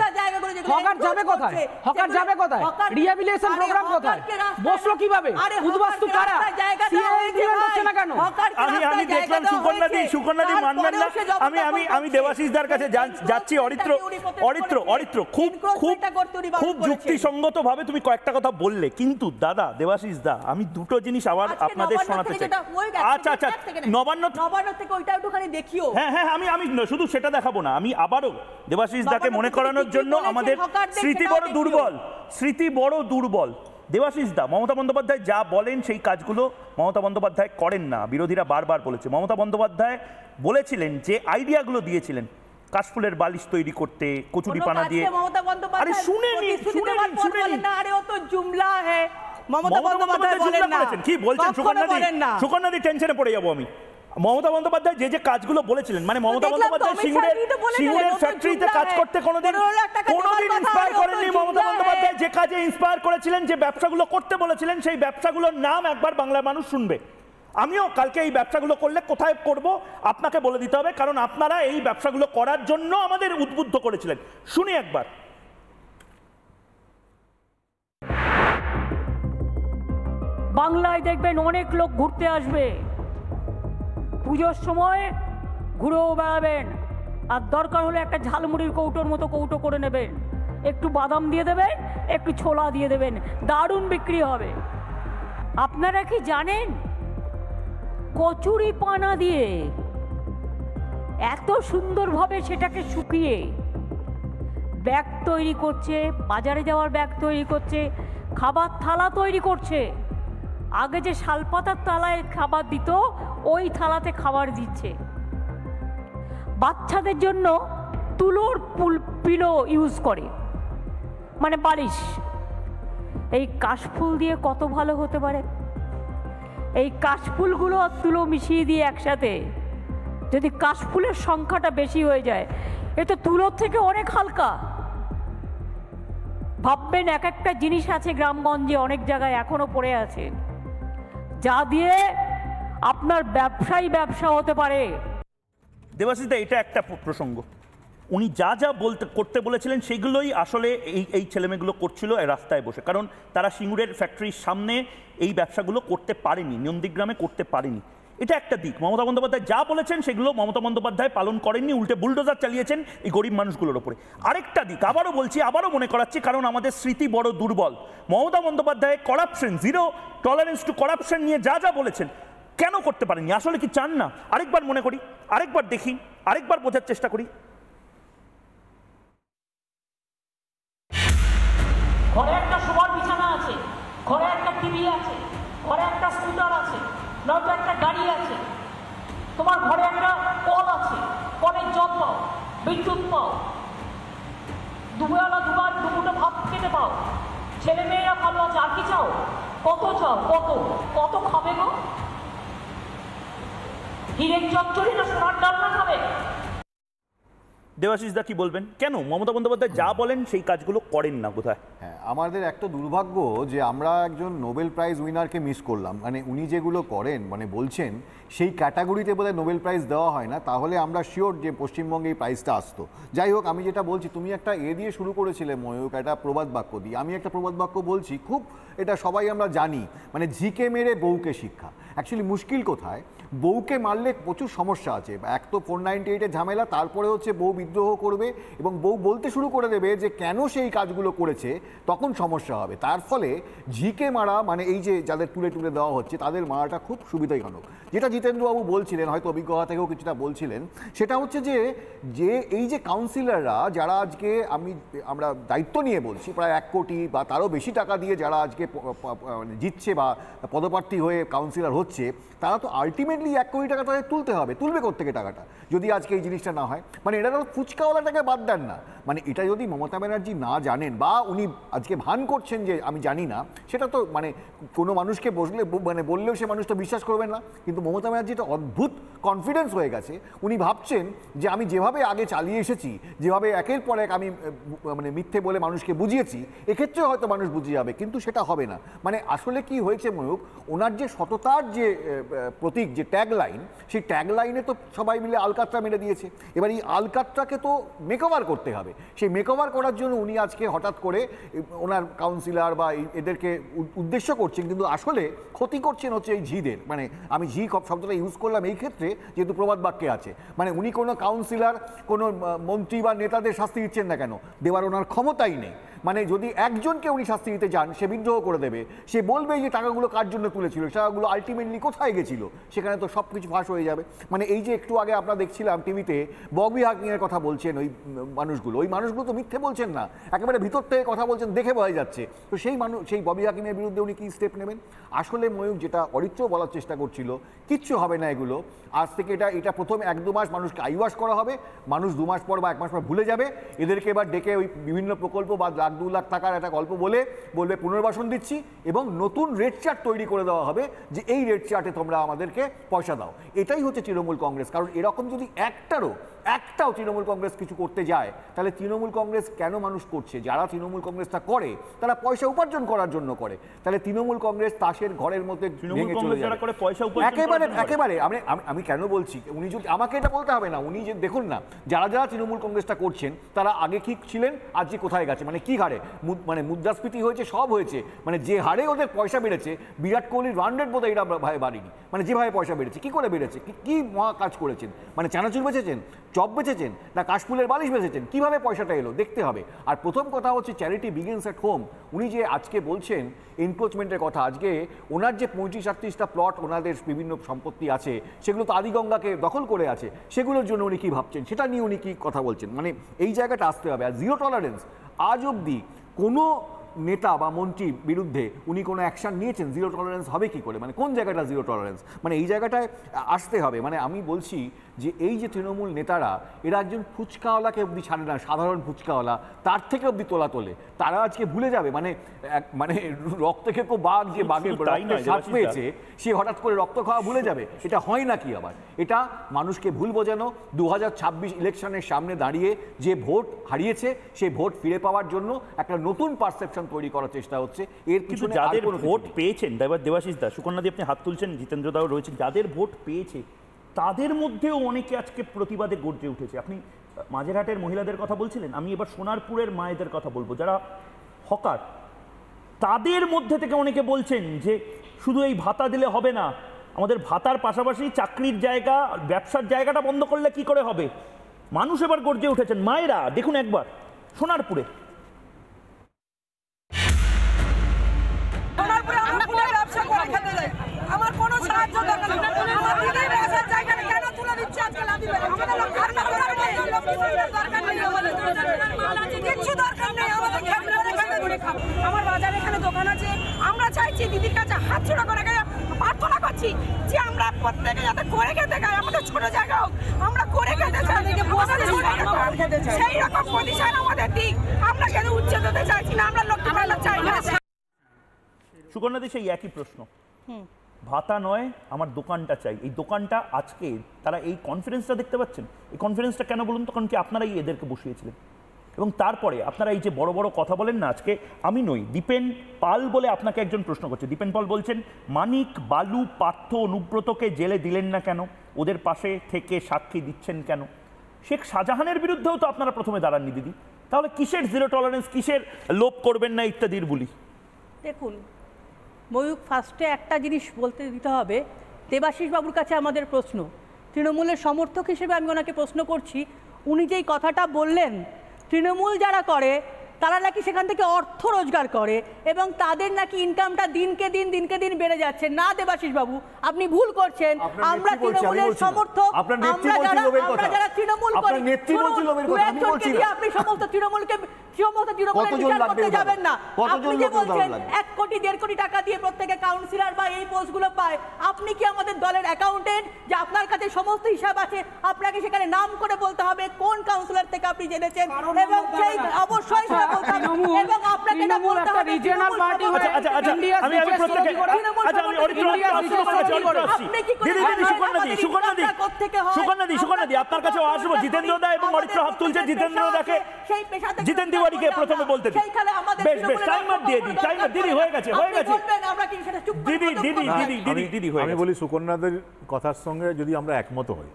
হকার যাবে কোথায়? রিহ্যাবিলিটেশন প্রোগ্রাম কোথায়? বসলো কিভাবে? উদ্বাস্তু কারা? সিএএ ইমপ্লিমেন্ট হচ্ছে না কেন? আমি দেখলাম সুকন্যাদি মানবেন না। আমি দেবাশিসদার কাছে যাচ্ছি। অরিত্র খুব যুক্তিসঙ্গত ভাবে তুমি কয়েকটা কথা বললে, কিন্তু দাদা দেবাশিস দা আমি দুটো জিনিস আবার আপনাদের শোনাতে চাই। আচ্ছা নবান্ন থেকে ওইটা একটুখানি দেখিও। হ্যাঁ আমি শুধু সেটা দেখাবো না, আমি আবারও দেবাশিস দাকে মনে করানোর জন্য, আমাদের স্মৃতি বড় দুর্বল। দেবাশিস দা, মমতা বন্দ্যোপাধ্যায় যা বলেন সেই কাজগুলো মমতা বন্দ্যোপাধ্যায় করেন না, বিরোধীরা বারবার বলেছে। মমতা বন্দ্যোপাধ্যায় বলেছিলেন যে আইডিয়াগুলো দিয়েছিলেন কাশফুলের বালিশ তৈরি করতে, কচুরি কোনো পানা দিয়ে। কাজকে মমতা আরে বন্দ্যোপাধ্যায় শুনে নিন, প্রতিশ্রুতি শুনে দেওয়ার নিন, পর শুনে বলেন নিন। না, আরে ও তো জুমলা হে। মমতা মমতা বন্দ্যোপাধ্যায় বন্দ্যোপাধ্যায় বলেন না, করেছেন। কি বলছেন কখনো সুকন্যাদি? বলেন না। সুকন্যাদি টেনশনে পড়ে যাবো আমি। মমতা বন্দ্যোপাধ্যায় যে যে কাজগুলো বলেছিলেন, মানে মমতা দেখলাম তো, বন্দ্যোপাধ্যায় অমিত শাহজি তো বলে সিঙ্গুরের দিলেন, ও তো ফ্যাক্টরিতে জুমলা কাজ হে। করতে কোনোদিন 15 লাখ টাকা দেওয়ার কথা, ইন্সপায়ার আরে ও তো করেননি। মমতা জুমলা হে। বন্দ্যোপাধ্যায় যে কাজে ইন্সপায়ার করেছিলেন, যে ব্যবসাগুলো করতে বলেছিলেন, সেই ব্যবসাগুলোর নাম একবার বাংলার মানুষ শুনবে। আমিও কালকে এই ব্যবসাগুলো করলে কোথায় করব আপনাকে বলে দিতে হবে, কারণ আপনারা এই ব্যবসাগুলো করার জন্য আমাদের উদ্বুদ্ধ করেছিলেন। শুনি একবার। বাংলায় দেখবেন অনেক লোক ঘুরতে আসবে, পুজোর সময় ঘুরেও বেড়াবেন, আর দরকার হলে একটা ঝালমুড়ির কৌটোর মতো কৌটো করে নেবেন, একটু বাদাম দিয়ে দেবেন, একটু ছোলা দিয়ে দেবেন, দারুণ বিক্রি হবে। আপনারা কি জানেন কচুরি পানা দিয়ে এত সুন্দরভাবে সেটাকে শুকিয়ে ব্যাগ তৈরি করছে, বাজারে যাওয়ার ব্যাগ তৈরি করছে, খাবার থালা তৈরি করছে। আগে যে শালপাতার থালায় খাবার দিত, ওই থালাতে খাবার দিচ্ছে। বাচ্চাদের জন্য তুলোর পিলো ইউজ করে, মানে বালিশ। এই কাশফুল দিয়ে কত ভালো হতে পারে। এই কাশফুলগুলো আর তুলো মিশিয়ে দিয়ে একসাথে, যদি কাশফুলের সংখ্যাটা বেশি হয়ে যায়, এ তো তুলোর থেকে অনেক হালকা। ভাববেন এক একটা জিনিস আছে গ্রামগঞ্জে, অনেক জায়গায় এখনো পড়ে আছে, যা দিয়ে আপনার ব্যবসা হতে পারে। দেবাশিস দা, এটা একটা প্রসঙ্গ। উনি যা যা করতে বলেছিলেন সেগুলোই আসলে এই ছেলেমেয়েগুলো করছিল রাস্তায় বসে, কারণ তারা সিঙ্গুরের ফ্যাক্টরির সামনে এই ব্যবসাগুলো করতে পারেনি, নন্দীগ্রামে করতে পারেনি। এটা একটা দিক। মমতা বন্দ্যোপাধ্যায় যা বলেছেন সেগুলো মমতা বন্দ্যোপাধ্যায় পালন করেননি, উল্টে বুলডোজার চালিয়েছেন এই গরিব মানুষগুলোর ওপরে। আরেকটা দিক আবারও বলছি, আবারও মনে করাচ্ছি, কারণ আমাদের স্মৃতি বড় দুর্বল। Mamata Bandyopadhyay corruption, zero tolerance two corruption নিয়ে যা যা বলেছেন, কেন করতে পারেননি? আসলে কি চান না? আরেকবার মনে করি, আরেকবার দেখি, আরেকবার বোঝার চেষ্টা করি। ঘরে একটা শোবার বিছানা আছে, ঘরে একটা টিভি আছে, ঘরে একটা স্কুটার আছে, নয়তো একটা গাড়ি আছে, তোমার ঘরে একটা কল আছে, কলের জল পাও, বিদ্যুৎ পাও, দুবেলা দুবার দুপুরে ভাত খেতে পাও, ছেলে মেয়েরা ভালো আছে, আর কি চাও? কত চাও? কত কত খাবে গো? হিরের চচ্চড়ি না সোনার ডালনা খাবে? দেবাশিস দা কি বলবেন? কেন মমতা বন্দ্যোপাধ্যায় যা বলেন সেই কাজগুলো করেন না বোধহয়? হ্যাঁ, আমাদের একটা দুর্ভাগ্য যে আমরা একজন নোবেল প্রাইজ উইনারকে মিস করলাম। মানে উনি যেগুলো করেন, মানে বলছেন, সেই ক্যাটাগরিতে বোধহয় নোবেল প্রাইজ দেওয়া হয় না, তাহলে আমরা শিওর যে পশ্চিমবঙ্গে এই প্রাইজটা আসতো। যাই হোক, আমি যেটা বলছি, তুমি একটা দিয়ে শুরু করেছিলে ময়ূক, একটা প্রবাদ বাক্য দিয়ে। আমি একটা প্রবাদ বাক্য বলছি, খুব এটা সবাই আমরা জানি, মানে ঝিকে মেরে বউকে শিক্ষা। অ্যাকচুয়ালি মুশকিল কোথায়? বউকে মারলে প্রচুর সমস্যা আছে। এক তো 498-এর ঝামেলা, তারপরে হচ্ছে বউ বিদ্রোহ করবে এবং বউ বলতে শুরু করে দেবে যে কেন সেই কাজগুলো করেছে, তখন সমস্যা হবে। তার ফলে ঝিকে মারা, মানে এই যে যাদের তুলে তুলে দেওয়া হচ্ছে, তাদের মারাটা খুব সুবিধাজনক। যেটা জিতেন্দ্রবাবু বলছিলেন, হয়তো অভিজ্ঞতা থেকেও কিছুটা বলছিলেন, সেটা হচ্ছে যে এই যে কাউন্সিলররা যারা আজকে, আমরা দায়িত্ব নিয়ে বলছি, প্রায় 1 কোটি বা তারও বেশি টাকা দিয়ে যারা আজকে জিতছে বা পদপ্রার্থী হয়ে কাউন্সিলর হচ্ছে, তারা তো আলটিমেটলি 1 কোটি টাকা তাদের তুলতে হবে। তুলবে কোত্থেকে টাকাটা যদি আজকে এই জিনিসটা না হয়? মানে এটা তো ফুচকাওয়ালাটাকে বাদ দেন না, মানে এটা যদি মমতা ব্যানার্জি না জানেন বা উনি আজকে ভান করছেন যে আমি জানি না, সেটা তো মানে কোনো মানুষকে বললেও সে মানুষ তো বিশ্বাস করবেন না। কিন্তু মমতা ব্যানার্জি একটা অদ্ভুত কনফিডেন্স হয়ে গেছে। উনি ভাবছেন যে আমি যেভাবে আগে চালিয়ে এসেছি, যেভাবে একের পর এক আমি মানে মিথ্যে বলে মানুষকে বুঝিয়েছি, এক্ষেত্রেও হয়তো মানুষ বুঝিয়ে যাবে, কিন্তু সেটা হবে না। মানে আসলে কি হয়েছে ময়ূক, ওনার যে সততার যে প্রতীক, যে ট্যাগলাইন, সেই ট্যাগলাইনে তো সবাই মিলে আলকাতরা মেরে দিয়েছে। এবার এই আলকাতরাকে তো মেকওভার করতে হবে। সেই মেকওভার করার জন্য উনি আজকে হঠাৎ করে ওনার কাউন্সিলর বা এদেরকে উদ্দেশ্য করছেন, কিন্তু আসলে ক্ষতি করছেন হচ্ছে এই ঝিদের। মানে আমি ঝি শব্দটা ইউজ করলাম এই ক্ষেত্রে যেহেতু প্রবাদ বাক্যে আছে। মানে উনি কোনো কাউন্সিলর, কোনো মন্ত্রী বা নেতাদের শাস্তি দিচ্ছেন না কেন, দেওয়ার ওনার ক্ষমতাই নেই। মানে যদি একজনকে উনি শাস্তি দিতে যান, সে বিদ্রোহ করে দেবে, সে বলবে যে টাকাগুলো কার জন্য তুলেছিল, টাকাগুলো আলটিমেটলি কোথায় গেছিল, সেখানে তো সব কিছু ফাঁস হয়ে যাবে। মানে এই যে একটু আগে আমরা দেখছিলাম টিভিতে ববি হাকিমের কথা বলছেন ওই মানুষগুলো তো মিথ্যে বলছেন না, একেবারে ভিতর থেকে কথা বলছেন, দেখে বোঝা যাচ্ছে। তো সেই ববি হাকিমের বিরুদ্ধে উনি কি স্টেপ নেবেন? আসলে ময়ূক যেটা অরিত্র বলার চেষ্টা করছিল, কিচ্ছু হবে না এগুলো, আজ থেকে এটা প্রথম 1-2 মাস মানুষকে আইওয়াশ করা হবে, মানুষ 2 মাস পর বা 1 মাস পর ভুলে যাবে। এদেরকে এবার ডেকে ওই বিভিন্ন প্রকল্প বা 1-2 লাখ টাকার একটা গল্প বলবে পুনর্বাসন দিচ্ছি, এবং নতুন রেট চার্ট তৈরি করে দেওয়া হবে যে এই রেট চার্টে তোমরা আমাদেরকে পয়সা দাও। এটাই হচ্ছে তৃণমূল কংগ্রেস। কারণ এরকম যদি একটাও তৃণমূল কংগ্রেস কিছু করতে যায়, তাহলে তৃণমূল কংগ্রেস কেন মানুষ করছে? যারা তৃণমূল কংগ্রেসটা করে তারা পয়সা উপার্জন করার জন্য করে, তাহলে তৃণমূল কংগ্রেস তাসের ঘরের মধ্যে ভেঙে চলে যাবে একেবারে। আমি কেন বলছি, উনি যদি আমাকে এটা বলতে হবে না, উনি যে দেখুন না যারা তৃণমূল কংগ্রেসটা করছেন তারা আগে কি ছিলেন, আজকে কোথায় গেছে, মানে কি হারে মানে মুদ্রাস্ফীতি হয়েছে, সব হয়েছে, মানে যে হারে ওদের পয়সা বেড়েছে, বিরাট কোহলির রান রেট বোধহয় এটা বাড়েনি, মানে যেভাবে পয়সা বেড়েছে, কি করে বেড়েছে, কি মহা কাজ করেছেন, মানে চানাচুর বেচেছেন, চপ বেচেছেন, না কাশফুলের বালিশ বেচেছেন, কিভাবে পয়সাটা এলো দেখতে হবে। আর প্রথম কথা হচ্ছে চ্যারিটি বিগিনস এট হোম। উনি যে আজকে বলছেন এনক্রোচমেন্টের কথা, আজকে ওনার যে 35-38টা প্লট ওনাদের বিভিন্ন সম্পত্তি আছে, সেগুলো তো আদিগঙ্গাকে দখল করে আছে, সেগুলোর জন্য উনি কি ভাবছেন, সেটা নিয়ে উনি কি কথা বলছেন, মানে এই জায়গাটা আসতে হবে। আর জিরো টলারেন্স, আজ অবধি কোনো নেতা বা মন্ত্রীর বিরুদ্ধে উনি কোনো অ্যাকশন নিয়েছেন? জিরো টলারেন্স হবে কি করে, মানে কোন জায়গাটা জিরো টলারেন্স, মানে এই জায়গাটায় আসতে হবে। মানে আমি বলছি যে এই যে তৃণমূল নেতারা, এরা একজন ফুচকাওয়ালাকে অবধি ছাড়ে না, সাধারণ ফুচকাওয়ালা, তার থেকে অবধি তোলে, তারা আজকে ভুলে যাবে। মানে রক্ত খেকো বাঘ, যে বাঘের স্বাদ পেয়েছে, সে হঠাৎ করে রক্ত খাওয়া ভুলে যাবে, এটা হয় নাকি আবার? এটা মানুষকে ভুল বোঝানো। 2026 ইলেকশনের সামনে দাঁড়িয়ে যে ভোট হারিয়েছে, সেই ভোট ফিরে পাওয়ার জন্য একটা নতুন পারসেপশন তৈরি করার চেষ্টা হচ্ছে। এর কিছু যাদের ভোট পেয়েছেন, দেবাশিস দা, সুকন্যা দি আপনি হাত তুলছেন, জিতেন্দ্র দাও রয়েছেন, যাদের ভোট পেয়েছে তাদের মধ্যেও অনেকে আজকে প্রতিবাদে গর্জে উঠেছে। আপনি মাঝেরহাটের মহিলাদের কথা বলছিলেন, আমি এবার সোনারপুরের মায়েদের কথা বলবো, যারা হকার, তাদের মধ্যে থেকে অনেকে বলছেন যে শুধু এই ভাতা দিলে হবে না, আমাদের ভাতার পাশাপাশি চাকরির জায়গা, ব্যবসার জায়গাটা বন্ধ করলে কি করে হবে। মানুষ এবার গর্জে উঠেছেন, মায়েরা দেখুন একবার সোনারপুরে। আমার কোনো সাহায্য দরকার নেই, আমার দিদির ব্যবসার জায়গাটা কেন তুলে দিচ্ছে আজকাল? আমাদের দরকার নেই, কিচ্ছু দরকার নেই, আমাদের আমার বাজারে এখানে দোকান আছে, আমরা চাইছি দিদির কাছে হাত ছোড়া করে প্রার্থনা করছি যে আমরা প্রত্যেকে যাতে করে খেতে খাই, আমাদের ছোট জায়গা হোক, আমরা করে খেতে চাই, সেই রকম পজিশন আমাদের দিক। আমরা কেন উচ্ছেদ হতে চাইছি না, আমরা লক্ষ্মী ভান্ডার চাই না। সুকন্যা দি সেই একই প্রশ্ন, ভাতা নয় আমার দোকানটা চাই, এই দোকানটা আজকে তারা এই কনফারেন্সটা দেখতে পাচ্ছেন, এই কনফারেন্সটা কেন বলুন তো? কারণ কি আপনারাই এদেরকে বসিয়েছিলেন, এবং তারপরে আপনারা এই যে বড় বড় কথা বলেন না, আজকে আমি নই, দীপেন পাল বলে আপনাকে একজন প্রশ্ন করছে, দীপেন পাল বলছেন মানিক, বালু, পার্থ, অনুব্রতকে জেলে দিলেন না কেন, ওদের পাশে থেকে সাক্ষী দিচ্ছেন কেন? শেখ শাহজাহানের বিরুদ্ধেও তো আপনারা প্রথমে দাঁড়াননি দিদি, তাহলে কিসের জিরো টলারেন্স, কিসের লোভ করবেন না ইত্যাদির বলি? দেখুন ময়ূক, ফার্স্টে একটা জিনিস বলতে দিতে হবে, দেবাশিস বাবুর কাছে আমাদের প্রশ্ন, তৃণমূলের সমর্থক হিসেবে আমি ওনাকে প্রশ্ন করছি, উনি যেই কথাটা বললেন তৃণমূল যারা করে তারা নাকি সেখান থেকে অর্থ রোজগার করে এবং তাদের নাকি ইনকামটা দিনকে দিন বেড়ে যাচ্ছে। না দেবাশিস বাবু, আপনি ভুল করছেন। আমরা তৃণমূলের সমর্থক, আমরা যারা তৃণমূল করি, আপনি সমস্ত তৃণমূলকে করতে যাবেন না। আপনি যে বলছেন 1 কোটি 1.5 কোটি টাকা দিয়ে প্রত্যেকে কাউন্সিলর বা এই পোস্টগুলো পায়, আপনি কি আমাদের দলের অ্যাকাউন্টেন্ট যে আপনার কাছে সমস্ত হিসাব আছে? আপনাকে সেখানে নাম করে বলতে হবে কোন কাউন্সিলর থেকে আপনি জেনেছেন, এবং সেই অবশ্যই সেটা বলতে হবে, এবং আপনাকে এটা বলতে হবে রিজিওনাল পার্টি হচ্ছে ইন্ডিয়া। আমি প্রত্যেককে আমি অরিত্র সুকন্যা দি আপনার কাছে আসবো, জিতেন্দ্র দা এবং অরিত্র হাত তুলছে, জিতেন্দ্র দাকে জিতেন তিওয়ারিকে প্রথমে বলতে দিই, বেশ টাইমার দিয়ে দিই, টাইমার দিদি হয়ে গেছে দিদি হয়ে আমি বলি সুকন্যাদের কথার সঙ্গে যদি আমরা একমত হই,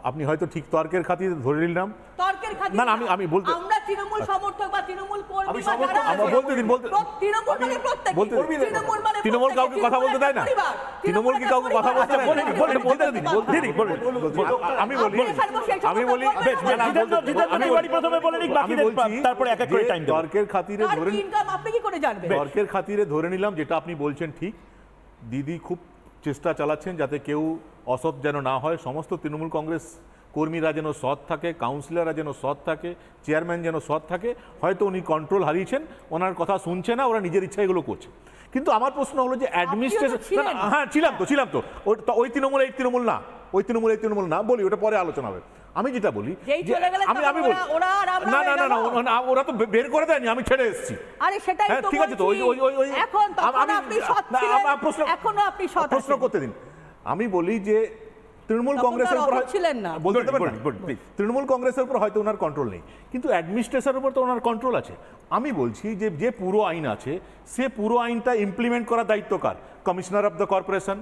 আপনি হয়তো ঠিক তর্কের খাতিরে ধরে নিলাম। তর্কের খাতিরে না না, আমি বলতে, আমরা তৃণমূল সমর্থক বা তৃণমূল কর্মী আমি বা সমর্থক, যারা আমরা আছে, বলতে দিন, বলতে তৃণমূল মানে প্রত্যেকে, বলতে দিন। তৃণমূল মানে তৃণমূল প্রত্যেকে, কাউকে কথা বলতে দেয় না? পরিবার, তৃণমূল কি কাউকে কথা বলতে দেয়? বলতে দিন, আমি বলি, জিতেন্দ্র বাড়ি প্রথমে বলে নিক, বাকিদের তারপরে এক এক করে টাইম দেব। তর্কের খাতিরে ধরে, ইনকাম আপনি কি করে জানবেন? তর্কের খাতিরে ধরে নিলাম যেটা আপনি বলছেন ঠিক। দিদি খুব চেষ্টা চালাচ্ছেন যাতে কেউ অসৎ যেন না হয়, সমস্ত তৃণমূল কংগ্রেস কর্মীরা যেন সৎ থাকে, কাউন্সিলররা যেন সৎ থাকে, চেয়ারম্যান যেন সৎ থাকে। হয়তো উনি কন্ট্রোল হারিয়েছেন, ওনার কথা শুনছে না, ওরা নিজের ইচ্ছা এগুলো করছে। কিন্তু আমার প্রশ্ন হলো যে অ্যাডমিনিস্ট্রেশন, হ্যাঁ ছিলাম তো ওই তৃণমূল এই তৃণমূল না, ওই তৃণমূল এই তৃণমূল না, বলি ওটা পরে আলোচনা হবে। আমি যেটা বলি, আমি বলি না না না না, ওরা তো বের করে দেয়নি, আমি ছেড়ে এসেছি। আরে সেটাই তো ঠিক আছে তো, ওই এখন তখন আপনি সৎ ছিলেন, এখনো আপনি সৎ প্রশ্ন করতে দিন। আমি বলি যে তৃণমূল কংগ্রেসের উপর ছিলেন না, বলতে দেবেন, তৃণমূল কংগ্রেসের উপর হয়তো ওনার কন্ট্রোল নেই, কিন্তু অ্যাডমিনিস্ট্রেশনের উপর তো ওনার কন্ট্রোল আছে। আমি বলছি যে যে পুরো আইন আছে, সে পুরো আইনটা ইমপ্লিমেন্ট করার দায়িত্ব কার? কমিশনার অফ দ্য কর্পোরেশন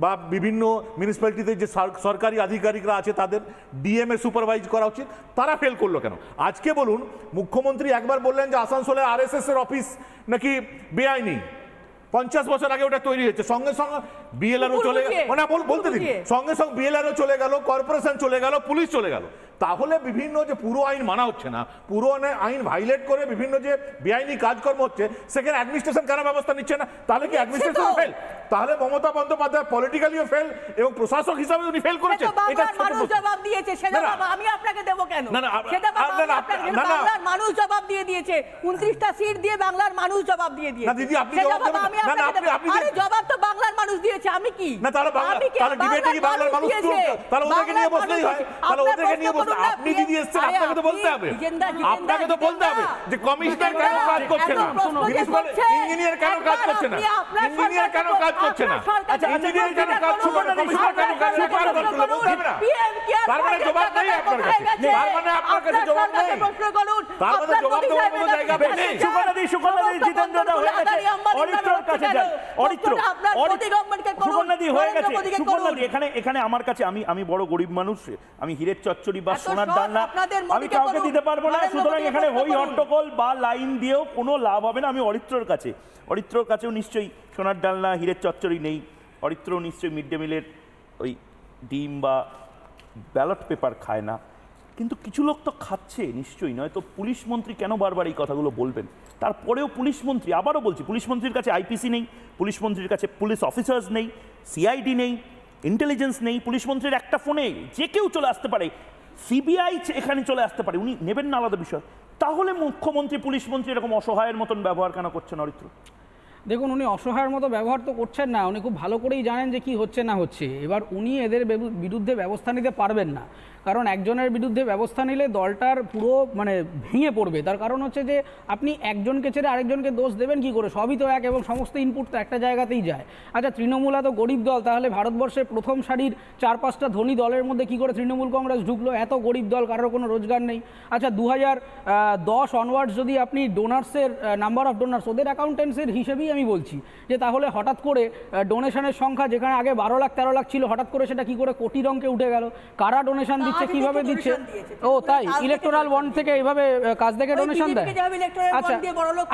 বা বিভিন্ন মিউনিসিপ্যালিটিতে যে সরকারি আধিকারিকরা আছে তাদের ডিএম এ সুপারভাইজ করা উচিত। তারা ফেল করলো কেন? আজকে বলুন, মুখ্যমন্ত্রী একবার বললেন যে আসানসোলে আরএসএস এর অফিস নাকি বেআইনি, 50 বছর আগে ওটা তৈরি হয়েছে, সঙ্গে সঙ্গে বিএলআরও চলে গেল, না বলতে দিন, সঙ্গে সঙ্গে বিএলআরও চলে গেল, কর্পোরেশন চলে গেল, পুলিশ চলে গেল। তাহলে বিভিন্ন যে পুরো আইন মানা হচ্ছে না, পুরো আইন ভাইলেট করে বিভিন্ন যে বেআইনি কাজকর্ম হচ্ছে, সেখানে অ্যাডমিনিস্ট্রেশন কেন ব্যবস্থা নিচ্ছে না? তাহলে কি অ্যাডমিনিস্ট্রেশন ফেল? তাহলে মমতা বন্দ্যোপাধ্যায় পলিটিক্যালিও ফেল এবং প্রশাসক হিসাবে উনি ফেল করেছেন। এটা মানুষ জবাব দিয়েছে, সেটা আমি আপনাকে দেব কেন? সেটা বাংলার মানুষ জবাব দিয়ে দিয়েছে, 29টা সিট দিয়ে বাংলার মানুষ জবাব দিয়ে দিয়েছে। না দিদি, আপনি জবাব দেবেন না, আপনি জবাব তো বাংলার মানুষ দিয়েছে, আমি কি? না তাহলে ডিবেটে কি বাংলার মানুষ তাহলে ওদেরকে নিয়ে বসলেই হয়, তাহলে ওদেরকে নিয়ে বসলে আপনি দিদি এসেছেন, আপনাকে তো বলতে হবে, আপনাকে তো বলতে হবে যে কমিশনার কেন কাজ করছে না, ইঞ্জিনিয়ার কেন কাজ করছে না, ইঞ্জিনিয়ার কেন কাজ করছে না, ইঞ্জিনিয়ার কেন কাজ করছে না, কমিশনার কেন কাজ করছে না, বলতে হবে না? তার মানে জবাব নেই আপনার কাছে, তার মানে আপনার কাছে জবাব নেই, তার মানে জবাব দেওয়ার মতো জায়গা নেই। সুকন্যাদি জিতেন্দ্র দা হয়ে গেছে, অরিত্রর কাছে যান। অরিত্র সুকন্যাদি হয়ে গেছে, সুকন্যাদি এখানে আমার কাছে, আমি বড় গরিব মানুষ, আমি হীরের চচ্চড়ি বা সোনার ডালনা আমি কাউকে দিতে পারবো না, সুতরাং এখানে হই হট্টগোল বা লাইন দিয়েও কোনো লাভ হবে না। আমি অরিত্রর কাছেও নিশ্চয়ই সোনার ডালনা হীরের চচ্চড়ি নেই, অরিত্র নিশ্চয়ই মিড ডে মিলের ওই ডিম বা ব্যালট পেপার খায় না, কিন্তু কিছু লোক তো খাচ্ছে নিশ্চয়ই, নয় তো পুলিশ মন্ত্রী কেন বারবার এই কথাগুলো বলবেন? তারপরেও পুলিশ মন্ত্রী, আবারও বলছি, পুলিশ মন্ত্রীর কাছে আইপিসি নেই, পুলিশ মন্ত্রীর কাছে পুলিশ অফিসার্স নেই, সিআইডি নেই, ইন্টেলিজেন্স নেই, পুলিশ মন্ত্রীর একটা ফোনে যে কেউ চলে আসতে পারে, সিবিআই এখানে চলে আসতে পারে, উনি নেবেন না আলাদা বিষয়। তাহলে মুখ্যমন্ত্রী পুলিশ মন্ত্রী এরকম অসহায়ের মতন ব্যবহার কেন করছেন অরিত্র? দেখুন, উনি অসহায়ের মতো ব্যবহার তো করছেন না, উনি খুব ভালো করেই জানেন যে কি হচ্ছে না হচ্ছে। এবার উনি এদের বিরুদ্ধে ব্যবস্থা নিতে পারবেন না, কারণ একজনের বিরুদ্ধে ব্যবস্থা নিলে দলটার পুরো ভেঙে পড়বে। তার কারণ হচ্ছে যে আপনি একজনকে ছেড়ে আরেকজনকে দোষ দেবেন কি করে? সবই তো এক এবং সমস্ত ইনপুট তো একটা জায়গাতেই যায়। আচ্ছা, তৃণমূল এত গরিব দল, তাহলে ভারতবর্ষের প্রথম সারির 4-5টা ধনী দলের মধ্যে কি করে তৃণমূল কংগ্রেস ঢুকলো? এত গরিব দল, কারোর কোনো রোজগার নেই। আচ্ছা, 2010 অনওয়ার্ডস যদি আপনি ডোনার্সের নাম্বার অফ ডোনার্স, ওদের অ্যাকাউন্টেন্সির হিসেবেই আমি বলছি যে তাহলে হঠাৎ করে ডোনেশনের সংখ্যা যেখানে আগে 12 লাখ 13 লাখ ছিল, হঠাৎ করে সেটা কি করে কোটির অঙ্কে উঠে গেল? কারা ডোনেশন দিচ্ছে, কিভাবে দিচ্ছে? ও তাই, ইলেকটোরাল বন্ড থেকে এইভাবে কাজ দেখে ডোনেশন দেয়? আচ্ছা,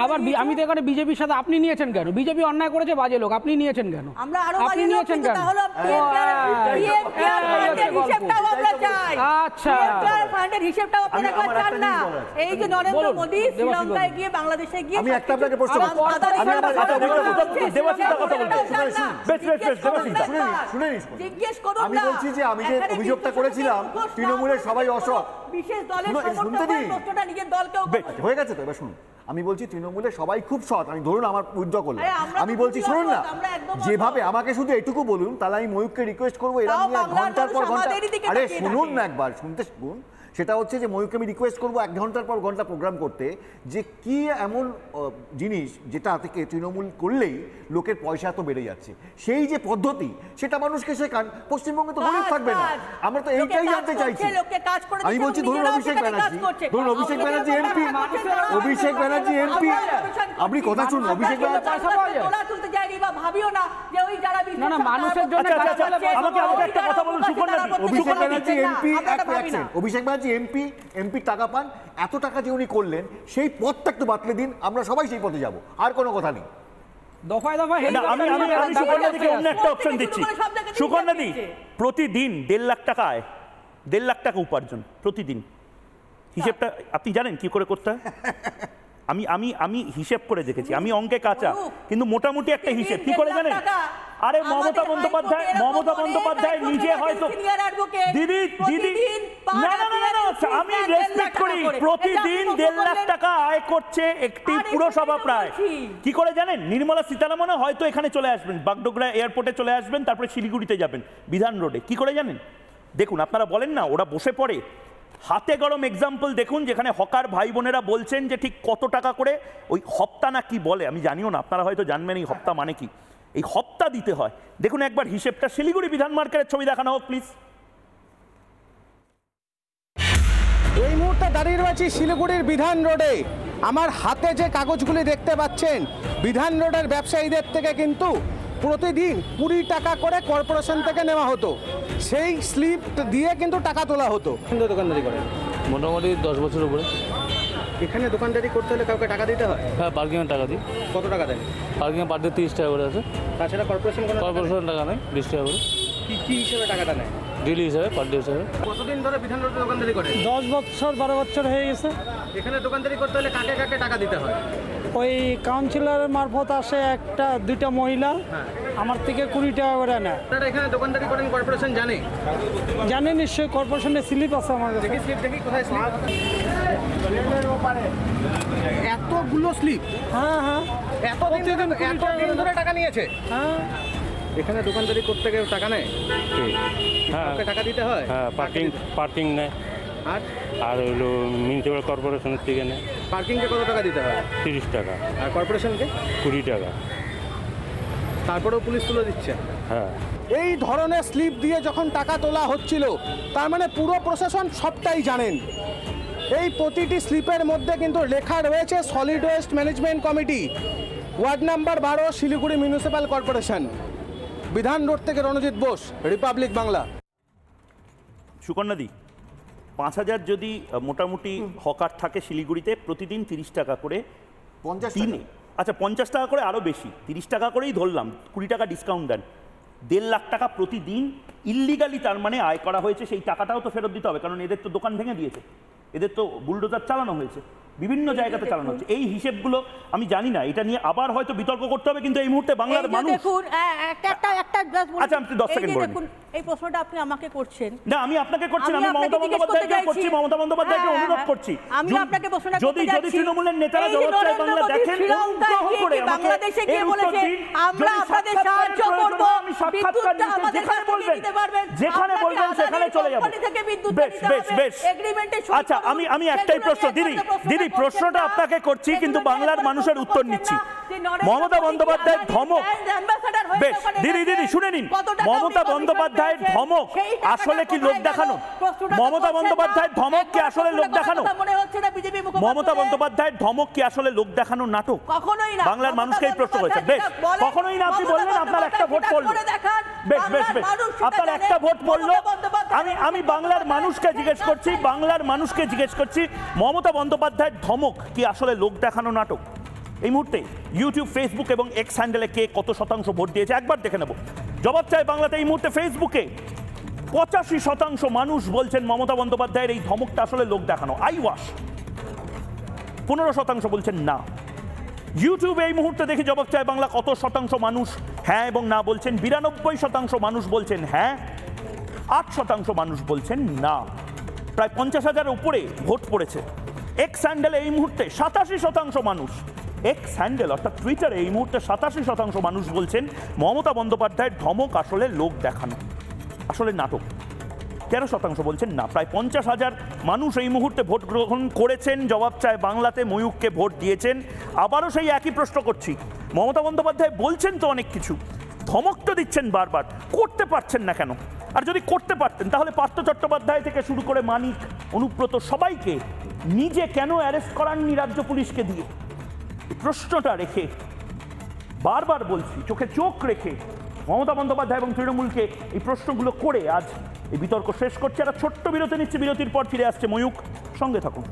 আবার আমি তো এখানে বিজেপির সাথে, আপনি নিয়েছেন কেন? বিজেপি অন্যায় করেছে, বাজে লোক, আপনি নিয়েছেন কেন? আপনি নিয়েছেন কেন? আচ্ছা, এই যে নরেন্দ্র মোদী শ্রীলঙ্কায় গিয়ে, বাংলাদেশে গিয়ে, আমি একটা আপনাকে প্রশ্ন করব, আমি বলছি যে আমি যে অভিযোগটা করেছিলাম তৃণমূলের সবাই অসৎ, বিশেষ দলের সমর্থকরা নিজের দলকেও হয়ে গেছে তো, এবার শুনুন, আমি বলছি তৃণমূলের সবাই খুব সৎ, আমি ধরুন আমার উইথড্র করলাম, আমি বলছি শুনুন না, যেভাবে আমাকে শুধু এটুকু বলুন, তাহলে আমি ময়ূককে রিকোয়েস্ট করবো এরকম ঘন্টার পর ঘন্টা, আরে শুনুন না একবার, শুনতে শুনুন, সেটা হচ্ছে যে ময়ূরকে আমি রিকোয়েস্ট করবো 1 ঘন্টার পর ঘন্টা প্রোগ্রাম করতে, যে কি এমন জিনিস যেটা থেকে তৃণমূল করলেই লোকের পয়সা এত বেড়ে যাচ্ছে, সেই যে পদ্ধতি সেটা মানুষকে শেখান। পশ্চিমবঙ্গে তো গরিব থাকবে না, আমরা তো এইটাই জানতে চাইছি। আমি বলছি ধরুন অভিষেক ব্যানার্জি এমপি, অভিষেক ব্যানার্জি এমপি, আপনি কথা শুনুন, অভিষেক ব্যানার্জি ভাবিও না যে ওই যারা না মানুষের জন্য আমাকে একটা কথা বলুন সুকন্যা দি, অভিষেক ব্যানার্জি এমপি, অভিষেক ব্যানার্জি এমপি টাকা পান, এত টাকা যে উনি করলেন সেই পথটা একটু বাতলে দিন, আমরা সবাই সেই পথে যাব, আর কোনো কথা নেই। দফায় দফায় আমি সুকন্যা দিকে অন্য একটা অপশন দিচ্ছি। সুকন্যা দি, প্রতিদিন 1.5 লাখ টাকা আয়, 1.5 লাখ টাকা উপার্জন প্রতিদিন, হিসেবটা আপনি জানেন কি করে করতে হয়? আমি হিসেব করে দেখেছি, আমি অঙ্কে কাঁচা, কিন্তু মোটামুটি একটা হিসেব কি করে জানেন? আরে মমতা বন্দ্যোপাধ্যায় নিজে হয়তো দিদি না আমি রেসপেক্ট করি, প্রতিদিন 1.5 লাখ টাকা আয় করছে একটি পুরসভা প্রায়। কি করে জানেন? নির্মলা সীতারামন হয়তো এখানে চলে আসবেন, বাগডোগরা এয়ারপোর্টে চলে আসবেন, তারপরে শিলিগুড়িতে যাবেন বিধান রোডে। কি করে জানেন? দেখুন, আপনারা বলেন না ওরা বসে পড়ে, হাতে গরম এক্সাম্পল দেখুন, যেখানে হকার ভাই বোনেরা বলছেন যে ঠিক কত টাকা করে ওই হপ্তা না কি বলে আমি জানিও না, আপনারা হয়তো জানবেন এই হপ্তা মানে কি, এই হপ্তা দিতে হয়। দেখুন একবার হিসেবটা, শিলিগুড়ি বিধান মার্কেটের ছবি দেখানো হোক প্লিজ। এই মুহূর্তে দাঁড়িয়ে রয়েছি শিলিগুড়ির বিধান রোডে। আমার হাতে যে কাগজগুলি দেখতে পাচ্ছেন, বিধান রোডের ব্যবসায়ীদের থেকে কিন্তু প্রতিদিন 20 টাকা করে কর্পোরেশন থেকে নেওয়া হতো, সেই স্লিপ দিয়ে কিন্তু টাকা তোলা হতো। দোকানদারি করে মোটামুটি 10 বছর উপরে। এখানে দোকানদারি করতে হলে কাউকে টাকা দিতে হয়? হ্যাঁ, পার্কিংয়ের টাকা দিই। কত টাকা দেন? পার্কিংয়ে পার ডে 30 টাকা করে আছে। তাছাড়া কর্পোরেশন টাকা নেয় 20 টাকা করে। কি হিসেবে টাকাটা নেয়? ডেলি হিসাবে, পার ডে হিসাবে। কতদিন ধরে বিধান রোডে দোকানদারি করে? 10 বছর 12 বছর হয়ে গেছে। এখানে দোকানদারি করতে হলে কাকে কাকে টাকা দিতে হয়? ওই কাউন্সিলরের মারফত আসে 1-2টা মহিলা, আমার থেকে 20 টাকা করে নেয়। আপনারা এখানে দোকানদারি করেন, কর্পোরেশন জানে? জানে নিশ্চয়ই, কর্পোরেশনের স্লিপ আছে আমার কাছে। দেখি স্লিপ, দেখি কোথায় স্লিপ। এতগুলো স্লিপ? হ্যাঁ, এতদিন ধরে টাকা নিয়েছে? হ্যাঁ। এখানে দোকানদারি করতে গেলে টাকা নেয়? হ্যাঁ, টাকা দিতে হয়। হ্যাঁ, পার্কিং নেয়। আর হলো মিউনিসিপ্যাল কর্পোরেশনের থেকে নেয়। পার্কিংকে কত টাকা দিতে হয়? 30 টাকা। আর কর্পোরেশনকে? 20 টাকা। তারপরেও পুলিশ তুলে দিচ্ছে? হ্যাঁ। এই ধরনের স্লিপ দিয়ে যখন টাকা তোলা হচ্ছিল, তার মানে পুরো প্রশাসন সবটাই জানেন। এই প্রতিটি স্লিপের মধ্যে কিন্তু লেখা রয়েছে solid waste management committee, ward number 12, Siliguri municipal corporation. Bidhan road থেকে রণজিৎ বোস, রিপাবলিক বাংলা। সুকন্যা দি, 5000 যদি মোটামুটি হকার থাকে শিলিগুড়িতে, প্রতিদিন 30 টাকা করে, 50 দিনে, আচ্ছা 50 টাকা করে আরও বেশি, 30 টাকা করেই ধরলাম, 20 টাকা ডিসকাউন্ট দেন, 1.5 লাখ টাকা প্রতিদিন ইল্লিগালি তার মানে আয় করা হয়েছে। সেই টাকাটাও তো ফেরত দিতে হবে, কারণ এদের তো দোকান ভেঙে দিয়েছে, এদের তো বুলডোজার চালানো হয়েছে, বিভিন্ন জায়গাতে চালানো হচ্ছে। এই হিসেবগুলো আমি জানি না, এটা নিয়ে আবার হয়তো বিতর্ক করতে হবে, কিন্তু এই মুহূর্তে বাংলার মানুষ। দেখুন একটা আচ্ছা, আপনি 10 সেকেন্ড বলুন। দেখুন, এই প্রশ্নটা আপনি আমাকে করছেন না, আমি আপনাকে করছি না, আমি মমতা বন্দ্যোপাধ্যায়কে করছি, মমতা বন্দ্যোপাধ্যায়কে অনুরোধ করছি। আমি আপনাকে প্রশ্নটা করতে যাচ্ছি, যদি তৃণমূলের নেতারা জবাবচায় বাংলা দেখেন, অনুগ্রহ করে বাংলাদেশে গিয়ে বলেছে আমরা আপনাদের সাহায্য করব, বিদ্যুৎটা আমাদেরকে দিতে পারবেন, যেখানে বলবেন সেখানে চলে যাব। বেশ, এগ্রিমেন্টে। আচ্ছা, আমি একটাই প্রশ্ন, দিদি প্রশ্নটা আপনাকে করছি, কিন্তু বাংলার মানুষের উত্তর নিচ্ছি। মমতা বন্দ্যোপাধ্যায়ের ধমক, বেশ দিদি শুনে নিন, মমতা বন্দ্যোপাধ্যায়ের ধমক আসলে কি লোক দেখানো? মমতা বন্দ্যোপাধ্যায়ের ধমক কি আসলে লোক দেখানো? মমতা বন্দ্যোপাধ্যায়ের ধমক কি আসলে লোক দেখানো নাটক? কখনোই না। বাংলার মানুষকে এই প্রশ্ন করেছে। বেশ, কখনোই না। আপনি বললেন আপনার একটা ভোট পড়লো, বেশ, আপনার একটা ভোট পড়লো। আমি বাংলার মানুষকে জিজ্ঞেস করছি, মমতা বন্দ্যোপাধ্যায়ের ধমক কি আসলে লোক দেখানো নাটক? এই মুহূর্তে ইউটিউব, ফেসবুক এবং এক্স হ্যান্ডেলে কে কত শতাংশ ভোট দিয়েছে একবার দেখে নেব। জবাব চাই বাংলাতে এই মুহূর্তে ফেসবুকে 85% মানুষ বলছেন মমতা বন্দ্যোপাধ্যায়ের এই ধমকটা আসলে লোক দেখানো, আই ওয়াশ। 15% বলছেন না। ইউটিউবে এই মুহূর্তে দেখি জবাব চাই বাংলা কত শতাংশ মানুষ হ্যাঁ এবং না বলছেন। 92% মানুষ বলছেন হ্যাঁ, 8% মানুষ বলছেন না। প্রায় 50,000 উপরে ভোট পড়েছে। এক্স হ্যান্ডেলে এই মুহূর্তে 87% মানুষ, এক্স হ্যান্ডেল অর্থাৎ টুইটারে এই মুহূর্তে 87% মানুষ বলছেন মমতা বন্দ্যোপাধ্যায়ের ধমক আসলে লোক দেখানো, আসলে নাটক। 13% বলছেন না। প্রায় 50,000 মানুষ এই মুহূর্তে ভোট গ্রহণ করেছেন, জবাব চায় বাংলাতে ময়ূককে ভোট দিয়েছেন। আবারও সেই একই প্রশ্ন করছি, মমতা বন্দ্যোপাধ্যায় বলছেন তো অনেক কিছু, ধমক তো দিচ্ছেন বারবার, করতে পারছেন না কেন? আর যদি করতে পারতেন তাহলে পার্থ চট্টোপাধ্যায় থেকে শুরু করে মানিক, অনুব্রত সবাইকে নিজে কেন অ্যারেস্ট করাননি রাজ্য পুলিশকে দিয়ে? এই প্রশ্নটা রেখে বারবার বলছি, চোখে চোখ রেখে মমতা বন্দ্যোপাধ্যায় এবং তৃণমূলকে এই প্রশ্নগুলো করে আজ এই বিতর্ক শেষ করছে। একটা ছোট্ট বিরতি নিচ্ছে, বিরতির পর ফিরে আসছে ময়ূক, সঙ্গে থাকুন।